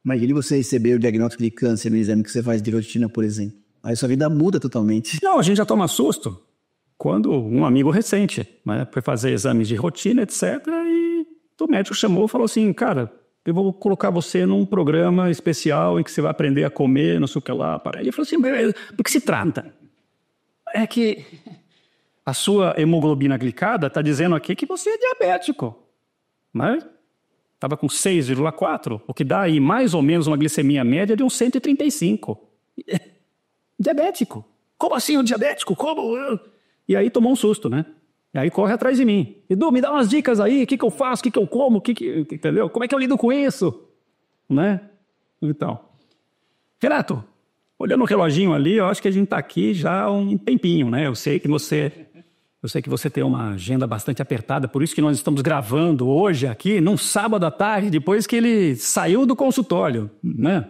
Imagine você receber o diagnóstico de câncer no exame que você faz de rotina, por exemplo. Aí sua vida muda totalmente. Não, a gente já toma susto quando um amigo recente foi fazer exames de rotina, etc. E o médico chamou e falou assim: cara, eu vou colocar você num programa especial em que você vai aprender a comer, não sei o que lá. Ele falou assim: do que se trata? É que a sua hemoglobina glicada está dizendo aqui que você é diabético. Mas estava com 6,4, o que dá aí mais ou menos uma glicemia média de uns 135. Diabético. Como assim um diabético? Como? E aí tomou um susto, né? E aí corre atrás de mim. Edu, me dá umas dicas aí, o que eu faço, o que eu como, entendeu? Como é que eu lido com isso? Né? Então, Renato, olhando o reloginho ali, eu acho que a gente está aqui já há um tempinho, né? Eu sei que você tem uma agenda bastante apertada, por isso que nós estamos gravando hoje aqui, num sábado à tarde, depois que ele saiu do consultório, né?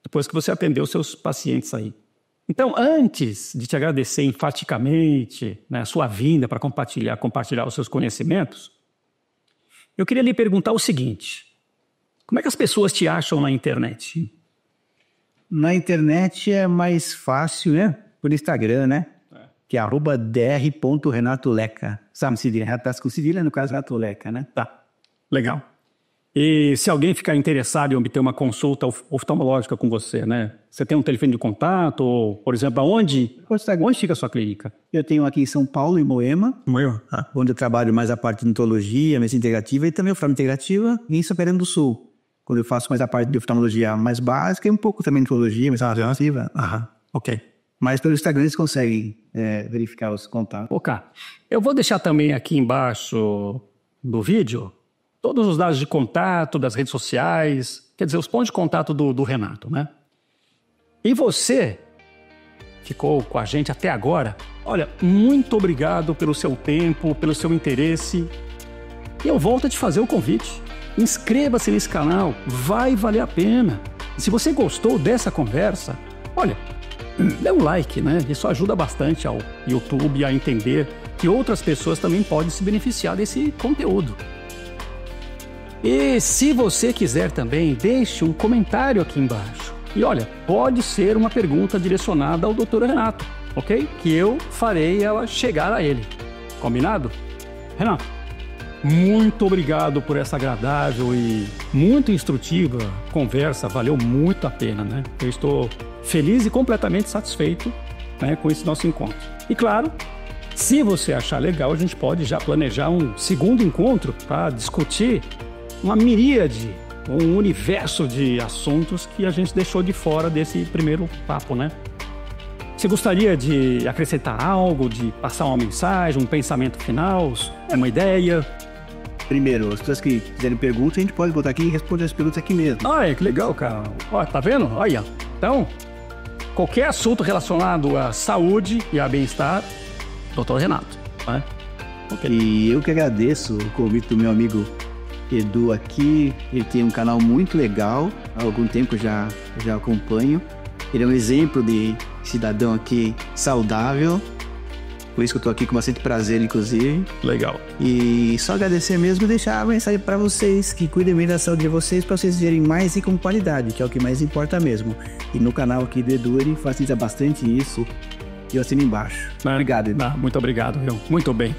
Depois que você atendeu seus pacientes aí. Então, antes de te agradecer enfaticamente, a sua vinda para compartilhar os seus conhecimentos, eu queria lhe perguntar o seguinte: como é que as pessoas te acham na internet? Na internet é mais fácil, né? Por Instagram, né? Que é @dr.renatoleca. Sabe, se Renato com cedilha, no caso, Renato Leca, né? Tá, legal. E se alguém ficar interessado em obter uma consulta oftalmológica com você, né? Você tem um telefone de contato? Ou, por exemplo, onde fica a sua clínica? Eu tenho aqui em São Paulo, em Moema, onde eu trabalho mais a parte de odontologia, medicina integrativa e também oftalmologia integrativa, e em São Fernando do Sul, quando eu faço mais a parte de oftalmologia mais básica e um pouco também de odontologia, medicina integrativa. Ok. Mas pelo Instagram eles conseguem verificar os contatos. Ok. Eu vou deixar também aqui embaixo do vídeo todos os dados de contato das redes sociais, quer dizer, os pontos de contato do Renato, né? E você ficou com a gente até agora. Olha, muito obrigado pelo seu tempo, pelo seu interesse. E eu volto a te fazer o convite. Inscreva-se nesse canal, vai valer a pena. E se você gostou dessa conversa, olha, dê um like, né? Isso ajuda bastante ao YouTube a entender que outras pessoas também podem se beneficiar desse conteúdo. E se você quiser também, deixe um comentário aqui embaixo. E olha, pode ser uma pergunta direcionada ao Dr. Renato, ok? Que eu farei ela chegar a ele. Combinado? Renato, muito obrigado por essa agradável e muito instrutiva conversa. Valeu muito a pena, né? Eu estou feliz e completamente satisfeito, né, com esse nosso encontro. E claro, se você achar legal, a gente pode já planejar um segundo encontro para discutir uma miríade, um universo de assuntos que a gente deixou de fora desse primeiro papo, né? Você gostaria de acrescentar algo, de passar uma mensagem, um pensamento final, uma ideia? Primeiro, as pessoas que fizerem perguntas, a gente pode botar aqui e responder as perguntas aqui mesmo. Ah, que legal, cara. Ó, tá vendo? Olha, então, qualquer assunto relacionado à saúde e a bem-estar, Dr. Renato, né? Okay. E eu que agradeço o convite do meu amigo Edu aqui. Ele tem um canal muito legal, há algum tempo já acompanho. Ele é um exemplo de cidadão aqui saudável, por isso que eu tô aqui com bastante prazer, inclusive. Legal. E só agradecer mesmo e deixar a mensagem para vocês, que cuidem bem da saúde de vocês, para vocês verem mais e com qualidade, que é o que mais importa mesmo. E no canal aqui do Edu, ele facilita bastante isso. E eu assino embaixo. Obrigado, Edu. Muito obrigado, viu? Muito bem.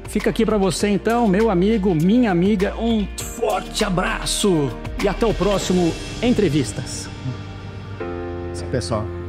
Fica aqui para você então, meu amigo, minha amiga, um forte abraço e até o próximo Entrevistas. Pessoal.